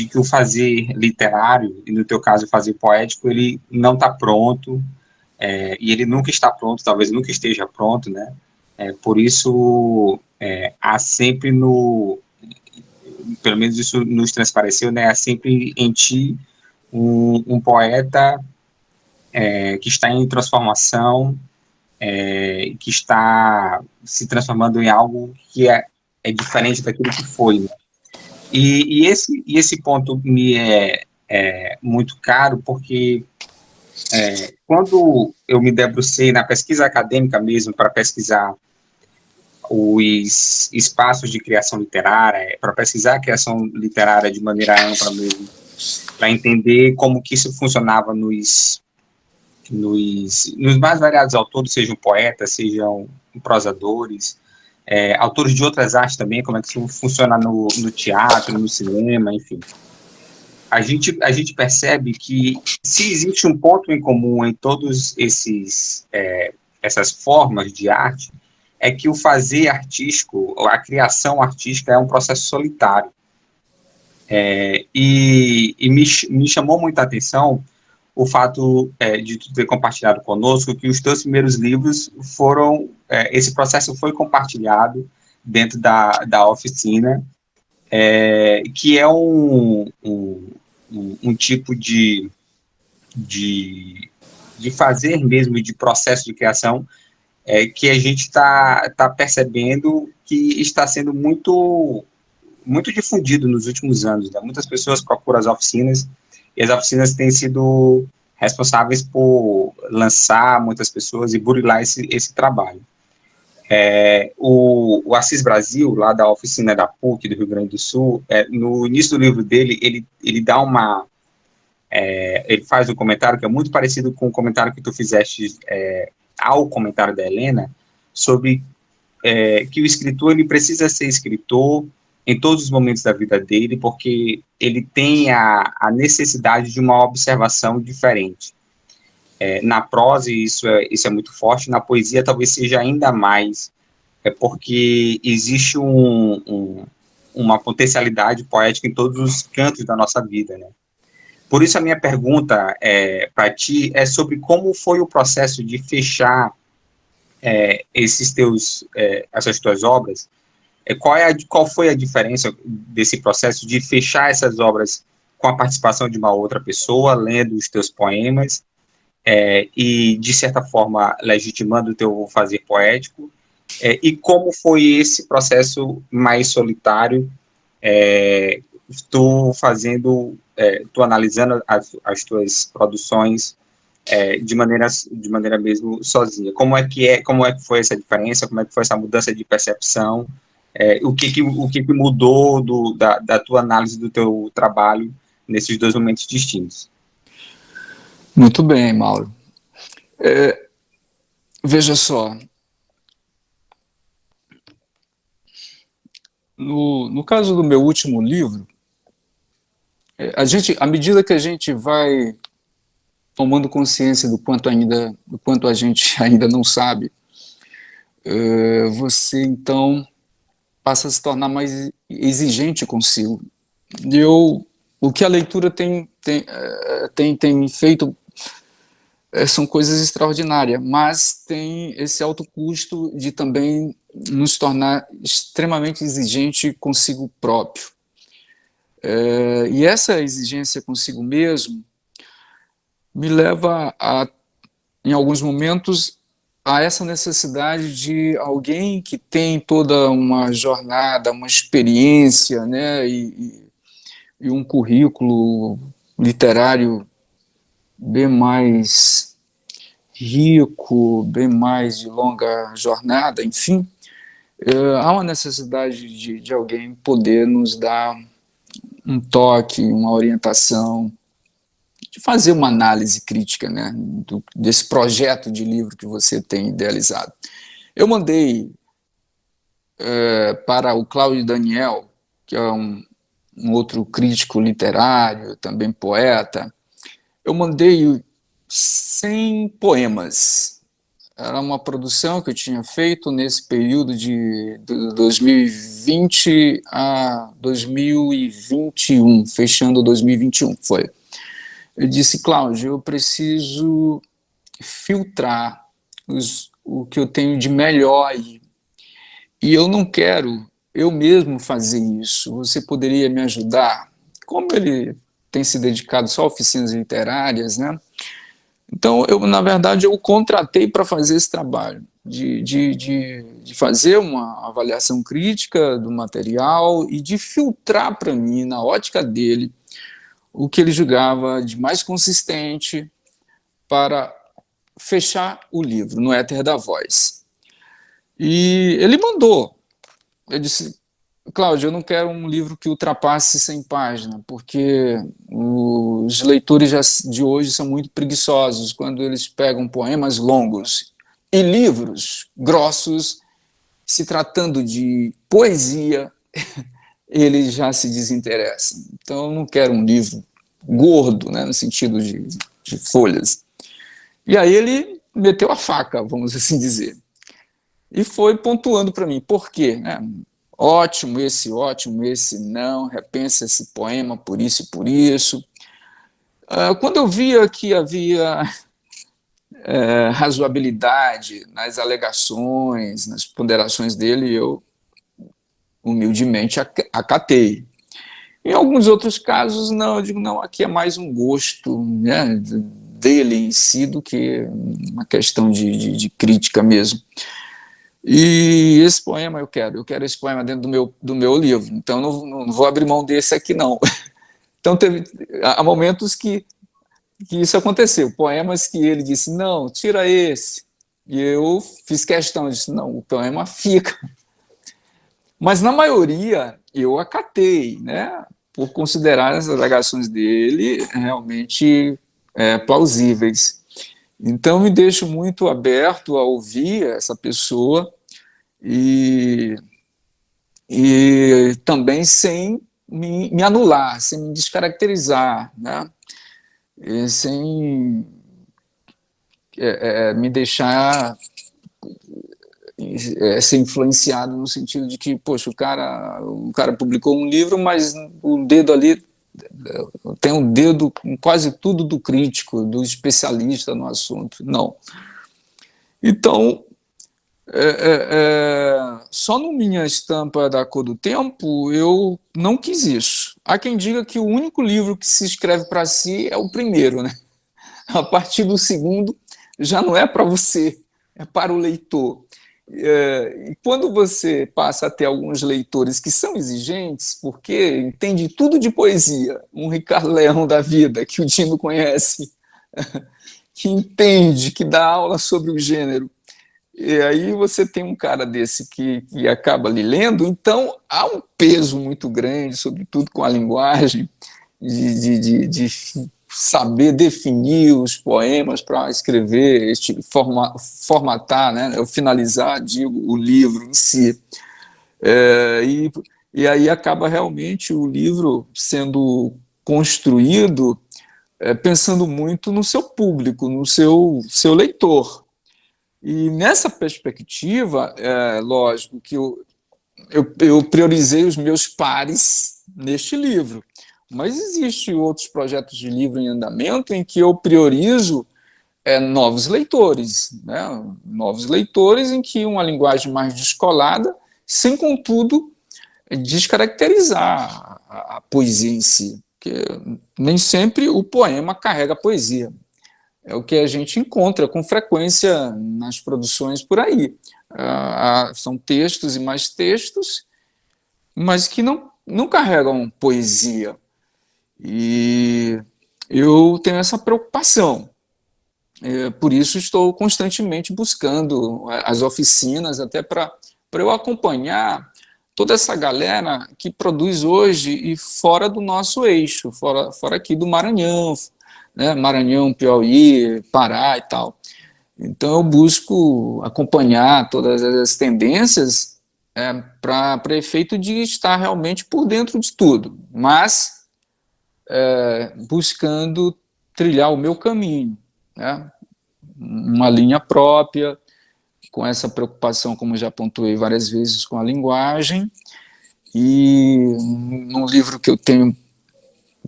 C: que o fazer literário, e no teu caso o fazer poético, ele não está pronto, e ele nunca está pronto, talvez nunca esteja pronto, né? Por isso, há sempre pelo menos isso nos transpareceu, né? Há sempre em ti um poeta que está em transformação, que está se transformando em algo que é diferente daquilo que foi, né? E esse ponto me é muito caro, porque quando eu me debrucei na pesquisa acadêmica mesmo, para pesquisar os espaços de criação literária, para pesquisar a criação literária de maneira ampla mesmo, para entender como que isso funcionava nos mais variados autores, sejam poetas, sejam prosadores, autores de outras artes também, como é que isso funciona no teatro, no cinema, enfim. A gente percebe que se existe um ponto em comum em todos essas formas de arte, é que o fazer artístico, a criação artística é um processo solitário. E me chamou muita atenção o fato de tu ter compartilhado conosco que os teus primeiros livros foram... esse processo foi compartilhado dentro da oficina, que é um tipo de fazer mesmo, de processo de criação, que a gente está percebendo que está sendo muito difundido nos últimos anos, né? Muitas pessoas procuram as oficinas, e as oficinas têm sido responsáveis por lançar muitas pessoas e burilar esse trabalho. O Assis Brasil, lá da oficina da PUC do Rio Grande do Sul, no início do livro dele, ele dá ele faz um comentário que é muito parecido com o comentário que tu fizeste ao comentário da Helena, sobre que o escritor ele precisa ser escritor em todos os momentos da vida dele, porque ele tem a necessidade de uma observação diferente. Na prosa, isso é muito forte, na poesia talvez seja ainda mais, porque existe uma potencialidade poética em todos os cantos da nossa vida, né? Por isso a minha pergunta para ti é sobre como foi o processo de fechar essas tuas obras. Qual foi a diferença desse processo de fechar essas obras com a participação de uma outra pessoa, lendo os teus poemas, e, de certa forma, legitimando o teu fazer poético, e como foi esse processo mais solitário, tu analisando as tuas produções de maneira mesmo sozinha. Como é que foi essa diferença? Como é que foi essa mudança de percepção? O que mudou da tua análise do teu trabalho nesses dois momentos distintos?
B: Muito bem, Mauro. Veja só, no caso do meu último livro, à medida que a gente vai tomando consciência do quanto a gente ainda não sabe, você então passa a se tornar mais exigente consigo. O que a leitura tem feito são coisas extraordinárias, mas tem esse alto custo de também nos tornar extremamente exigente consigo próprio. E essa exigência consigo mesmo me leva em alguns momentos, a essa necessidade de alguém que tem toda uma jornada, uma experiência, né, e um currículo literário bem mais rico, bem mais de longa jornada, enfim, há uma necessidade de alguém poder nos dar um toque, uma orientação, de fazer uma análise crítica, né, desse projeto de livro que você tem idealizado. Eu mandei para o Cláudio Daniel, que é um outro crítico literário, também poeta, eu mandei 100 poemas. Era uma produção que eu tinha feito nesse período de 2020 a 2021, fechando 2021, foi. Eu disse, Cláudio, eu preciso filtrar o que eu tenho de melhor aí. E eu não quero eu mesmo fazer isso. Você poderia me ajudar? Como ele tem se dedicado só a oficinas literárias, né? Então, na verdade, eu o contratei para fazer esse trabalho, de fazer uma avaliação crítica do material e de filtrar para mim, na ótica dele, o que ele julgava de mais consistente para fechar o livro, no éter da voz. E ele mandou. Eu disse, Cláudio, eu não quero um livro que ultrapasse 100 páginas, porque os leitores de hoje são muito preguiçosos quando eles pegam poemas longos e livros grossos, se tratando de poesia, ele já se desinteressa. Então, eu não quero um livro gordo, né, no sentido de folhas. E aí ele meteu a faca, vamos assim dizer, e foi pontuando para mim, por quê? Ótimo, esse não, repensa esse poema por isso e por isso. Quando eu via que havia razoabilidade nas alegações, nas ponderações dele, eu humildemente acatei. Em alguns outros casos, não, eu digo, não, aqui é mais um gosto, né, dele em si do que uma questão de crítica mesmo. E esse poema eu quero esse poema dentro do meu livro, então não vou abrir mão desse aqui, não. Então há momentos que isso aconteceu, poemas que ele disse, não, tira esse, e eu fiz questão, disse, não, o poema fica. Mas na maioria eu acatei, né, por considerar as alegações dele realmente plausíveis. Então me deixo muito aberto a ouvir essa pessoa e também sem me anular, sem me descaracterizar, né? E sem me deixar ser influenciado no sentido de que, poxa, o cara publicou um livro, mas o dedo ali tem um dedo em quase tudo do crítico, do especialista no assunto. Não. Então, só no Minha Estampa da Cor do Tempo eu não quis isso. Há quem diga que o único livro que se escreve para si é o primeiro, né? A partir do segundo já não é para você, é para o leitor. E quando você passa a ter alguns leitores que são exigentes, porque entende tudo de poesia, um Ricardo Leão da vida, que o Dino conhece, que entende, que dá aula sobre o gênero, e aí você tem um cara desse que acaba lhe lendo, então há um peso muito grande, sobretudo com a linguagem, de saber definir os poemas para escrever, formatar, né, finalizar, digo, o livro em si. E aí acaba realmente o livro sendo construído pensando muito no seu público, no seu leitor. E nessa perspectiva, lógico que eu priorizei os meus pares neste livro, mas existem outros projetos de livro em andamento em que eu priorizo novos leitores, né? Novos leitores em que uma linguagem mais descolada, sem, contudo, descaracterizar a poesia em si, porque nem sempre o poema carrega poesia. É o que a gente encontra com frequência nas produções por aí. São textos e mais textos, mas que não carregam poesia. E eu tenho essa preocupação. Por isso estou constantemente buscando as oficinas, até para eu acompanhar toda essa galera que produz hoje e fora do nosso eixo, fora aqui do Maranhão, né? Maranhão, Piauí, Pará e tal. Então eu busco acompanhar todas as tendências para efeito de estar realmente por dentro de tudo, mas buscando trilhar o meu caminho, né? Uma linha própria, com essa preocupação, como já pontuei várias vezes, com a linguagem. E no livro que eu tenho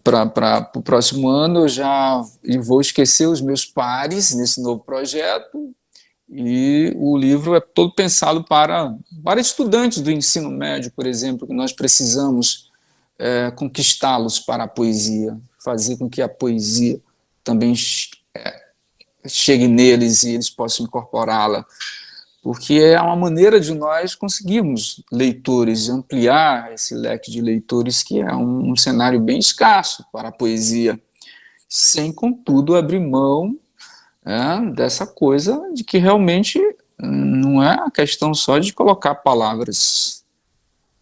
B: para o próximo ano, eu vou esquecer os meus pares nesse novo projeto, e o livro é todo pensado para estudantes do ensino médio, por exemplo, que nós precisamos conquistá-los para a poesia, fazer com que a poesia também chegue neles e eles possam incorporá-la, porque é uma maneira de nós conseguirmos leitores, ampliar esse leque de leitores, que é um cenário bem escasso para a poesia, sem, contudo, abrir mão dessa coisa de que realmente não é a questão só de colocar palavras.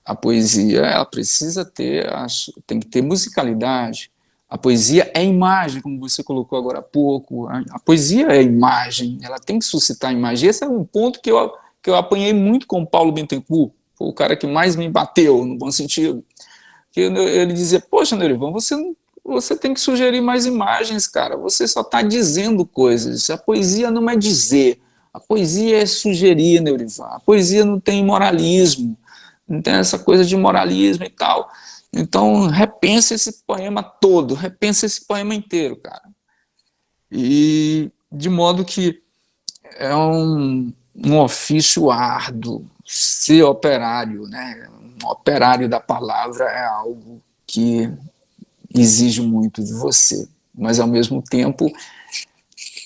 B: A poesia, ela precisa tem que ter musicalidade. A poesia é imagem, como você colocou agora há pouco. A poesia é imagem, ela tem que suscitar imagem. Esse é um ponto que eu apanhei muito com o Paulo Bittencourt, foi o cara que mais me bateu, no bom sentido. Ele dizia, poxa, Neurivan, você tem que sugerir mais imagens, cara, você só está dizendo coisas. A poesia não é dizer, a poesia é sugerir, Neurivan. A poesia não tem moralismo, não tem essa coisa de moralismo e tal. Então, repensa esse poema todo, repensa esse poema inteiro, cara. E de modo que é um ofício árduo, ser operário, né? Um operário da palavra é algo que exige muito de você, mas ao mesmo tempo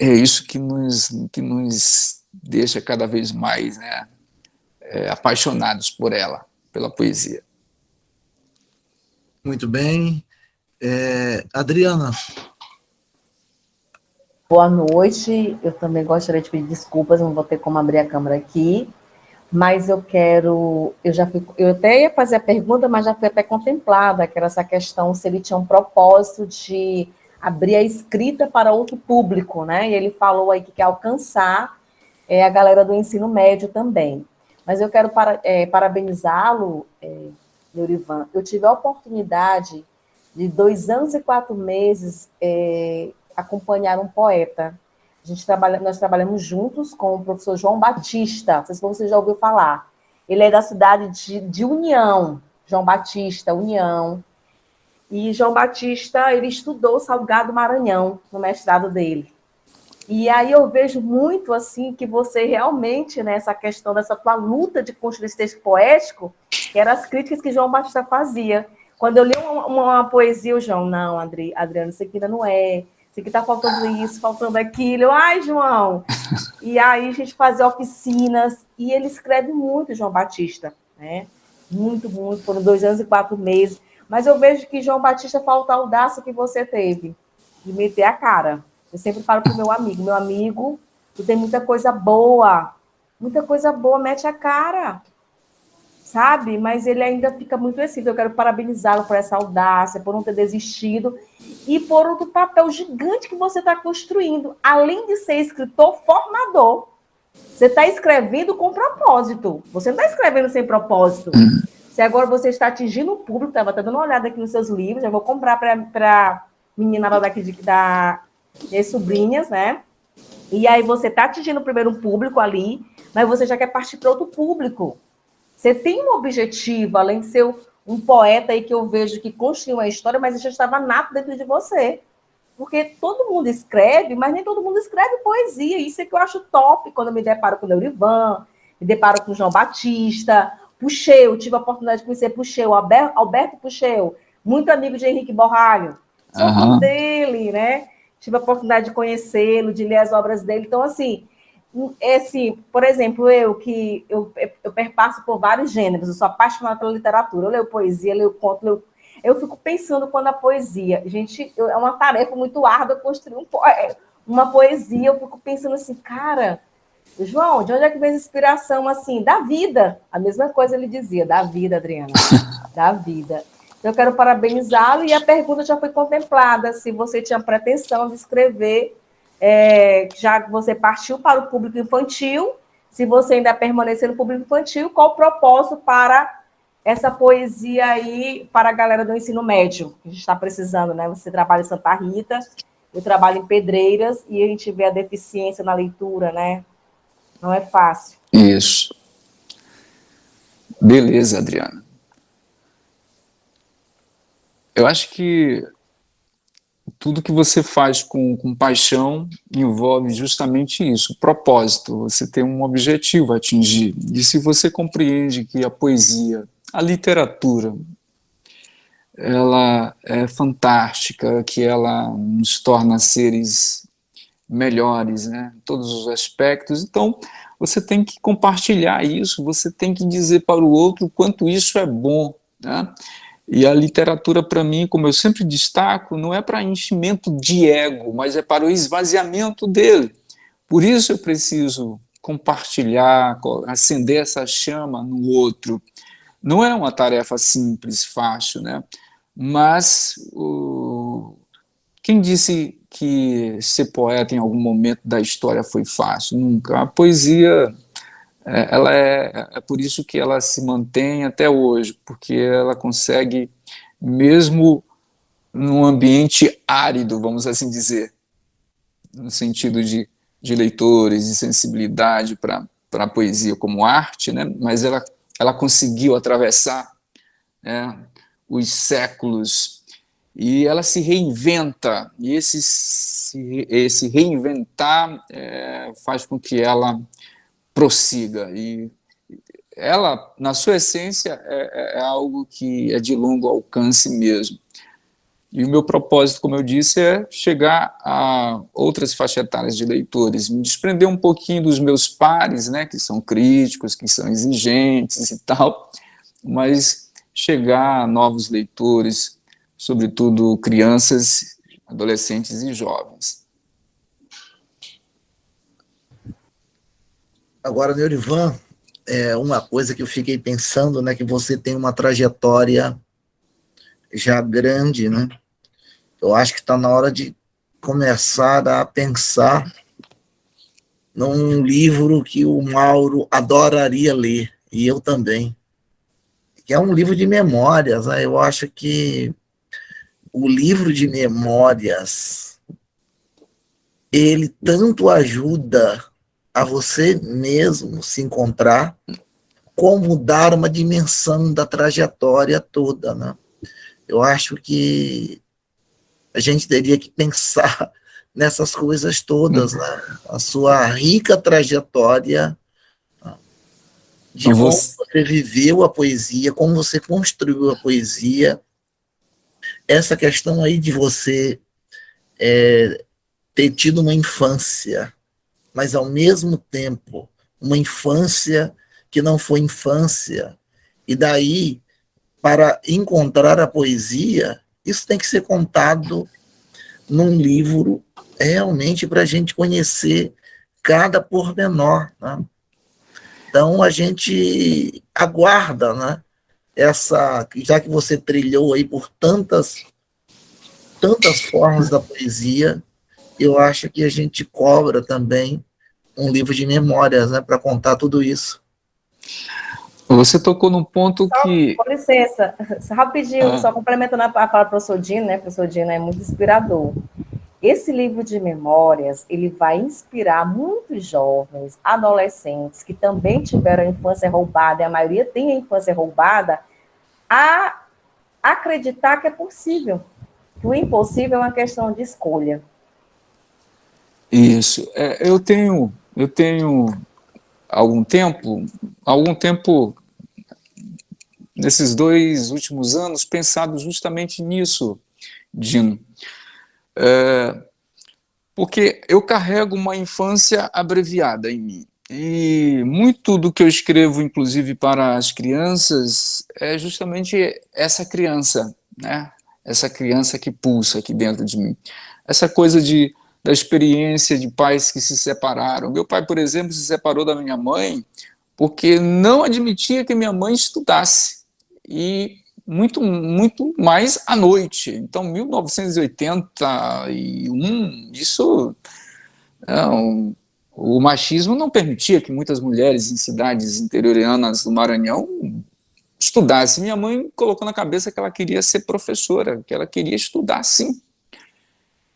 B: é isso que nos deixa cada vez mais, né, apaixonados por ela, pela poesia.
A: Muito bem. Adriana.
F: Boa noite. Eu também gostaria de pedir desculpas, não vou ter como abrir a câmera aqui, mas eu até ia fazer a pergunta, mas já foi até contemplada, que era essa questão se ele tinha um propósito de abrir a escrita para outro público, né? E ele falou aí que quer alcançar a galera do ensino médio também. Mas eu quero parabenizá-lo, Neurivan. Eu tive a oportunidade de 2 anos e 4 meses acompanhar um poeta. Nós trabalhamos juntos com o professor João Batista, não sei se você já ouviu falar. Ele é da cidade de União, João Batista, União. E João Batista, ele estudou Salgado Maranhão, no mestrado dele. E aí eu vejo muito, assim, que você realmente, né, essa questão dessa tua luta de construir esse texto poético, que eram as críticas que João Batista fazia. Quando eu li uma poesia, o João, não, Adriano, isso aqui ainda não é, isso aqui está faltando isso, faltando aquilo. Ai, João! E aí a gente fazia oficinas, e ele escreve muito, João Batista, né? Muito, muito, foram 2 anos e 4 meses. Mas eu vejo que João Batista falta a audácia que você teve, de meter a cara. Eu sempre falo para o meu amigo, tu tem muita coisa boa, mete a cara, sabe? Mas ele ainda fica muito assim. Eu quero parabenizá-lo por essa audácia, por não ter desistido, e por outro papel gigante que você está construindo. Além de ser escritor formador, você está escrevendo com propósito. Você não está escrevendo sem propósito. Se agora você está atingindo o público, estava dando uma olhada aqui nos seus livros, já vou comprar para meninada daqui das sobrinhas, né? E aí você está atingindo primeiro um público ali, mas você já quer partir para outro público. Você tem um objetivo, além de ser um poeta aí que eu vejo que construiu uma história, mas já estava nato dentro de você. Porque todo mundo escreve, mas nem todo mundo escreve poesia. Isso é que eu acho top quando eu me deparo com o Neurivan, me deparo com o João Batista, Puxeu, tive a oportunidade de conhecer Puxeu, Alberto Puxeu, muito amigo de Henrique Borralho, sou fã dele, né? Tive a oportunidade de conhecê-lo, de ler as obras dele. Então, assim, por exemplo, eu perpasso por vários gêneros, eu sou apaixonada pela literatura, eu leio poesia, leio conto, eu fico pensando quando a poesia, gente, é uma tarefa muito árdua construir uma poesia, eu fico pensando assim, cara, João, de onde é que vem essa inspiração, assim, da vida? A mesma coisa ele dizia, da vida, Adriana, da vida. Então, eu quero parabenizá-lo, e a pergunta já foi contemplada, se você tinha pretensão de escrever, já que você partiu para o público infantil, se você ainda permanecer no público infantil, qual o propósito para essa poesia aí para a galera do ensino médio, que a gente está precisando, né? Você trabalha em Santa Rita, eu trabalho em Pedreiras, e a gente vê a deficiência na leitura, né? Não é fácil.
B: Isso. Beleza, Adriana. Eu acho que tudo que você faz com paixão envolve justamente isso, propósito. Você tem um objetivo a atingir. E se você compreende que a poesia, a literatura, ela é fantástica, que ela nos torna seres melhores, né, em todos os aspectos, então você tem que compartilhar isso, você tem que dizer para o outro o quanto isso é bom, né? E a literatura, para mim, como eu sempre destaco, não é para enchimento de ego, mas é para o esvaziamento dele. Por isso eu preciso compartilhar, acender essa chama no outro. Não é uma tarefa simples, fácil, né? Mas quem disse que ser poeta em algum momento da história foi fácil? Nunca. A poesia, ela é por isso que ela se mantém até hoje, porque ela consegue, mesmo num ambiente árido, vamos assim dizer, no sentido de leitores, de sensibilidade para a poesia como arte, né? Mas ela conseguiu atravessar, né, os séculos, e ela se reinventa, e esse reinventar faz com que ela prossiga, e ela, na sua essência, é algo que é de longo alcance mesmo. E o meu propósito, como eu disse, é chegar a outras faixas etárias de leitores, me desprender um pouquinho dos meus pares, né, que são críticos, que são exigentes e tal, mas chegar a novos leitores, sobretudo crianças, adolescentes e jovens.
A: Agora, Neurivan, uma coisa que eu fiquei pensando, né, que você tem uma trajetória já grande, né? Eu acho que está na hora de começar a pensar num livro que o Mauro adoraria ler, e eu também, que é um livro de memórias, né? Eu acho que o livro de memórias, ele tanto ajuda a você mesmo se encontrar, como dar uma dimensão da trajetória toda, né? Eu acho que a gente teria que pensar nessas coisas todas, né? A sua rica trajetória de como você viveu a poesia, como você construiu a poesia, essa questão aí de você ter tido uma infância, mas ao mesmo tempo uma infância que não foi infância, e daí, para encontrar a poesia, isso tem que ser contado num livro realmente para a gente conhecer cada pormenor, né? Então a gente aguarda, né? Já que você trilhou aí por tantas formas da poesia, eu acho que a gente cobra também um livro de memórias, né, para contar tudo isso.
B: Você tocou num ponto que...
F: Com licença, rapidinho, só complementando a fala do professor Dino, né? O professor Dino é muito inspirador. Esse livro de memórias, ele vai inspirar muitos jovens, adolescentes, que também tiveram a infância roubada, e a maioria tem a infância roubada, a acreditar que é possível. Que o impossível é uma questão de escolha.
B: Isso. Eu tenho algum tempo, nesses 2 últimos anos, pensado justamente nisso, Dino. Porque eu carrego uma infância abreviada em mim. E muito do que eu escrevo, inclusive para as crianças, é justamente essa criança, né? Essa criança que pulsa aqui dentro de mim. Essa coisa da experiência de pais que se separaram. Meu pai, por exemplo, se separou da minha mãe porque não admitia que minha mãe estudasse. E muito, muito mais à noite. Então, 1981, isso... o machismo não permitia que muitas mulheres em cidades interiorianas do Maranhão estudassem. Minha mãe colocou na cabeça que ela queria ser professora, que ela queria estudar, sim.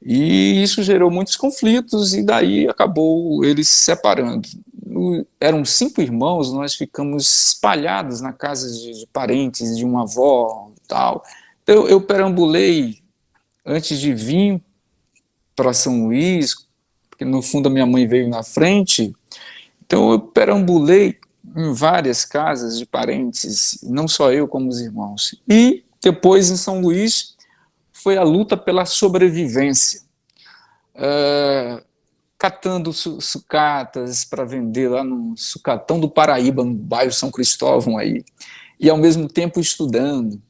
B: E isso gerou muitos conflitos, e daí acabou eles se separando. Eram 5 irmãos, nós ficamos espalhados na casa de parentes, de uma avó e tal. Então, eu perambulei antes de vir para São Luís, porque no fundo a minha mãe veio na frente, então eu perambulei em várias casas de parentes, não só eu como os irmãos. E depois em São Luís foi a luta pela sobrevivência, catando sucatas para vender lá no Sucatão do Paraíba, no bairro São Cristóvão aí, e ao mesmo tempo estudando,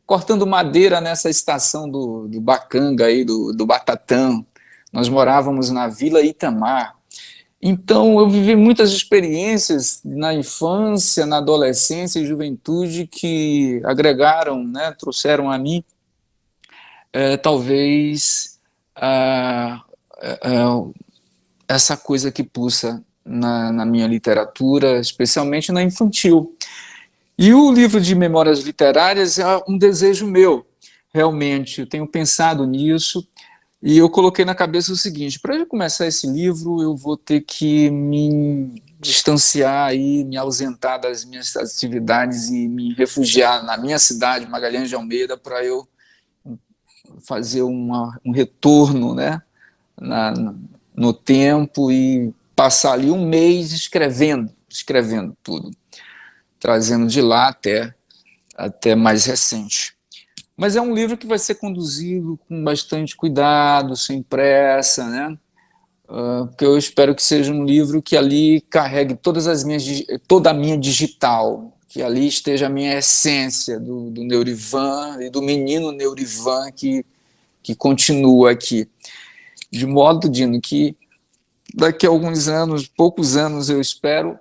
B: cortando madeira nessa estação do Bacanga aí, do Batatã. Nós morávamos na Vila Itamar. Então, eu vivi muitas experiências na infância, na adolescência e juventude que agregaram, né, trouxeram a mim, talvez, essa coisa que pulsa na minha literatura, especialmente na infantil. E o livro de memórias literárias é um desejo meu, realmente. Eu tenho pensado nisso. E eu coloquei na cabeça o seguinte: para eu começar esse livro, eu vou ter que me distanciar e me ausentar das minhas atividades e me refugiar na minha cidade, Magalhães de Almeida, para eu fazer um retorno, né, no tempo e passar ali um mês escrevendo tudo, trazendo de lá até mais recente. Mas é um livro que vai ser conduzido com bastante cuidado, sem pressa, né? Porque eu espero que seja um livro que ali carregue toda a minha digital, que ali esteja a minha essência do Neurivan e do menino Neurivan que continua aqui. De modo, Dino, que daqui a alguns anos, poucos anos, eu espero,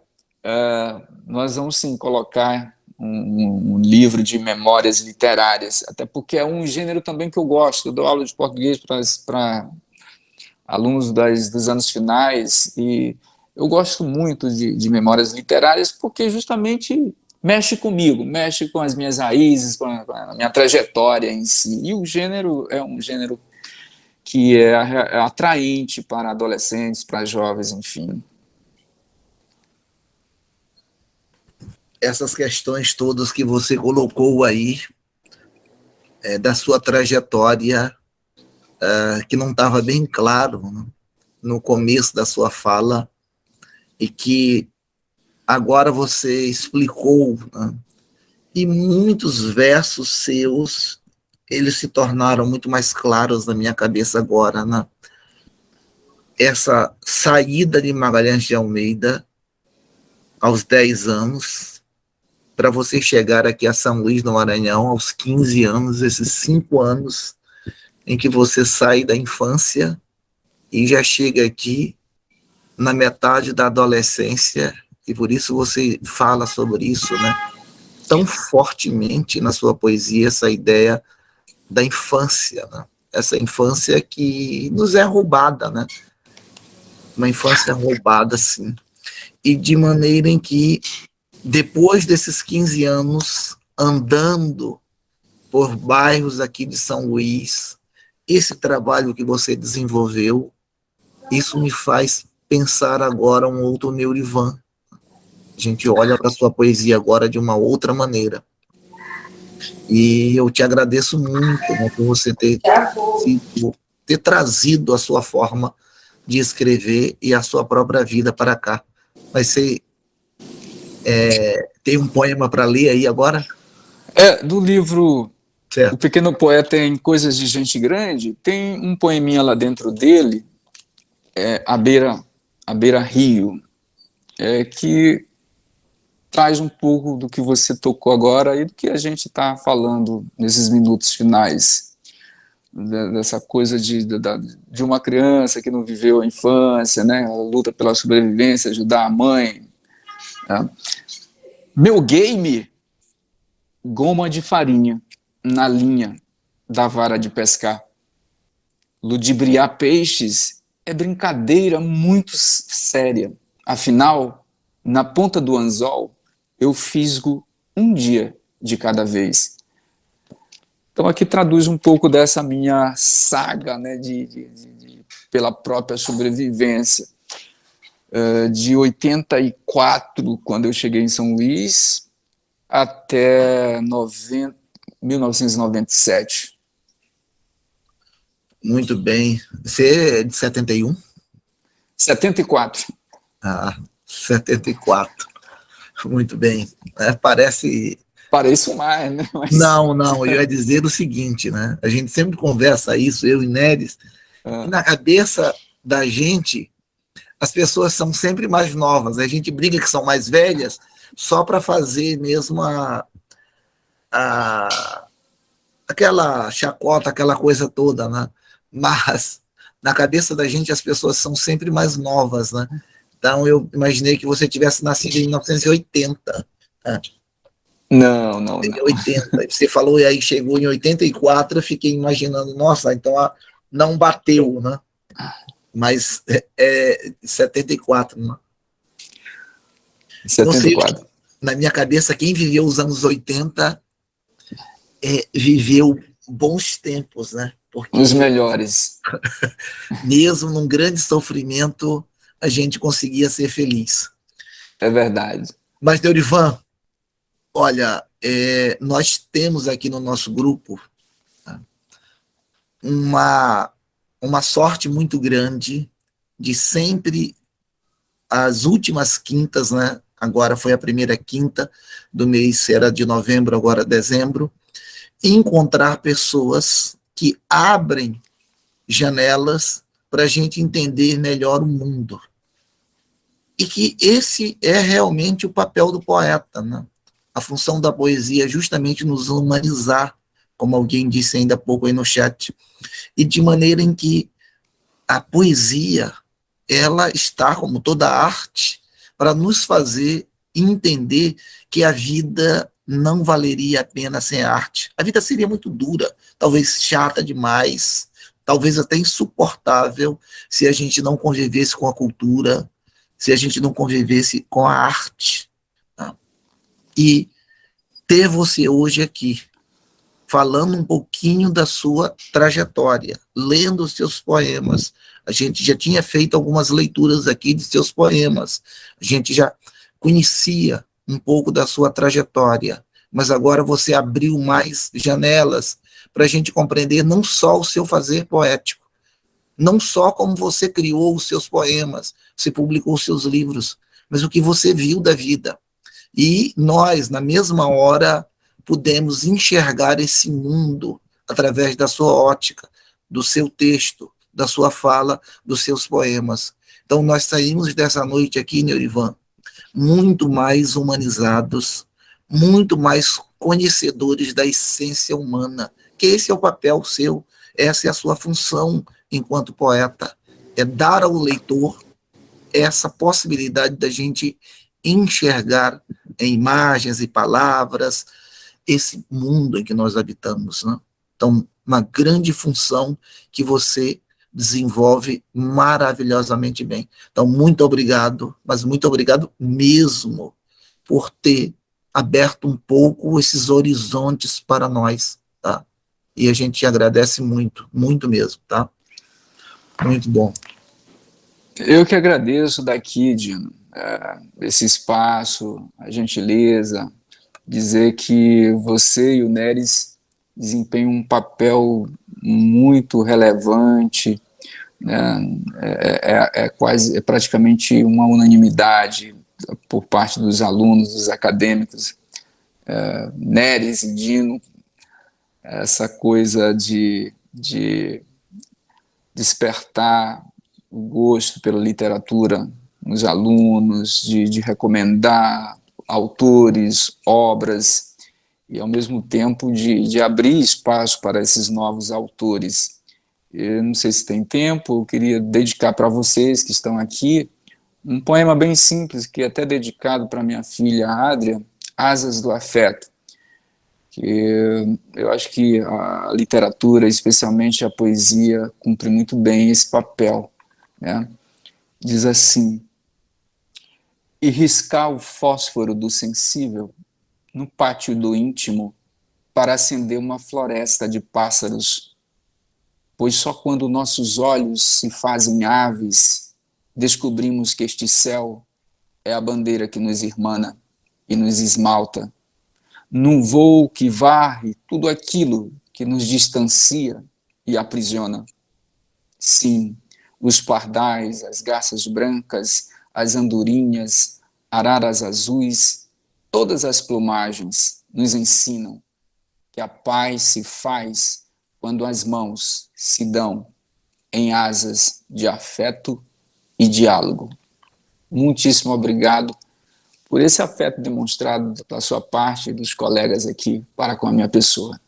B: nós vamos sim colocar um livro de memórias literárias, até porque é um gênero também que eu gosto. Eu dou aula de português para alunos dos anos finais, e eu gosto muito de memórias literárias porque justamente mexe comigo, mexe com as minhas raízes, com a minha trajetória em si. E o gênero é um gênero que é atraente para adolescentes, para jovens, enfim.
A: Essas questões todas que você colocou aí, da sua trajetória, que não estava bem claro, né, no começo da sua fala, e que agora você explicou, né, e muitos versos seus, eles se tornaram muito mais claros na minha cabeça agora, né? Essa saída de Magalhães de Almeida aos 10 anos, para você chegar aqui a São Luís do Maranhão aos 15 anos, esses 5 anos em que você sai da infância e já chega aqui na metade da adolescência, e por isso você fala sobre isso, né? Tão fortemente na sua poesia, essa ideia da infância, né? Essa infância que nos é roubada, né? Uma infância roubada, sim. E de maneira em que, depois desses 15 anos, andando por bairros aqui de São Luís, esse trabalho que você desenvolveu, isso me faz pensar agora um outro Neurivan. A gente olha para a sua poesia agora de uma outra maneira. E eu te agradeço muito, né, por você ter trazido a sua forma de escrever e a sua própria vida para cá. Mas você tem um poema para ler aí agora?
B: Do livro
A: Certo.
B: O Pequeno Poeta em Coisas de Gente Grande, tem um poeminha lá dentro dele, à beira rio, que traz um pouco do que você tocou agora e do que a gente está falando nesses minutos finais, dessa coisa de uma criança que não viveu a infância, né, a luta pela sobrevivência, ajudar a mãe. Tá? Meu game, goma de farinha na linha da vara de pescar. Ludibriar peixes é brincadeira muito séria. Afinal, na ponta do anzol, eu fisgo um dia de cada vez. Então aqui traduz um pouco dessa minha saga, né, pela própria sobrevivência. De 84, quando eu cheguei em São Luís, até 1997.
A: Muito bem. Você é de 71?
B: 74.
A: 74. Muito bem. Parece...
B: Pareço mais, né? Mas...
A: Não, eu ia dizer o seguinte, né? A gente sempre conversa isso, eu e Neres, e na cabeça da gente, as pessoas são sempre mais novas. A gente briga que são mais velhas só para fazer mesmo aquela chacota, aquela coisa toda, né? Mas na cabeça da gente as pessoas são sempre mais novas, né? Então eu imaginei que você tivesse nascido em 1980. Né?
B: Não.
A: Em 80. Você falou e aí chegou em 84, eu fiquei imaginando, nossa, então não bateu, né? Mas 74, né?
B: 74.
A: Então, na minha cabeça, quem viveu os anos 80 viveu bons tempos, né? Porque
B: os melhores.
A: Mesmo num grande sofrimento, a gente conseguia ser feliz.
B: É verdade.
A: Mas, Neurivan, olha, nós temos aqui no nosso grupo, tá, uma sorte muito grande de sempre, as últimas quintas, né? Agora foi a primeira quinta do mês, era de novembro, agora dezembro, encontrar pessoas que abrem janelas para a gente entender melhor o mundo. E que esse é realmente o papel do poeta, né? A função da poesia é justamente nos humanizar, como alguém disse ainda há pouco aí no chat, e de maneira em que a poesia, ela está, como toda arte, para nos fazer entender que a vida não valeria a pena sem arte. A vida seria muito dura, talvez chata demais, talvez até insuportável, se a gente não convivesse com a cultura, se a gente não convivesse com a arte. Tá? E ter você hoje aqui, falando um pouquinho da sua trajetória, lendo os seus poemas. A gente já tinha feito algumas leituras aqui de seus poemas, a gente já conhecia um pouco da sua trajetória, mas agora você abriu mais janelas para a gente compreender não só o seu fazer poético, não só como você criou os seus poemas, você publicou os seus livros, mas o que você viu da vida. E nós, na mesma hora, pudemos enxergar esse mundo através da sua ótica, do seu texto, da sua fala, dos seus poemas. Então, nós saímos dessa noite aqui, Neurivan, muito mais humanizados, muito mais conhecedores da essência humana, que esse é o papel seu, essa é a sua função enquanto poeta, é dar ao leitor essa possibilidade da gente enxergar em imagens e palavras esse mundo em que nós habitamos, né? Então, uma grande função que você desenvolve maravilhosamente bem. Então, muito obrigado, mas muito obrigado mesmo por ter aberto um pouco esses horizontes para nós, tá? E a gente agradece muito, muito mesmo, tá? Muito bom.
B: Eu que agradeço daqui, Dino, esse espaço, a gentileza, dizer que você e o Neres desempenham um papel muito relevante, né? É praticamente uma unanimidade por parte dos alunos, dos acadêmicos, Neres e Dino, essa coisa de despertar o gosto pela literatura nos alunos, de recomendar autores, obras, e ao mesmo tempo de abrir espaço para esses novos autores. Eu não sei se tem tempo, eu queria dedicar para vocês que estão aqui um poema bem simples, que é até dedicado para minha filha Adria, Asas do Afeto, que eu acho que a literatura, especialmente a poesia, cumpre muito bem esse papel, né? Diz assim: e riscar o fósforo do sensível no pátio do íntimo para acender uma floresta de pássaros, pois só quando nossos olhos se fazem aves descobrimos que este céu é a bandeira que nos irmana e nos esmalta, num voo que varre tudo aquilo que nos distancia e aprisiona. Sim, os pardais, as garças brancas, as andorinhas, araras azuis, todas as plumagens nos ensinam que a paz se faz quando as mãos se dão em asas de afeto e diálogo. Muitíssimo obrigado por esse afeto demonstrado da sua parte e dos colegas aqui para com a minha pessoa.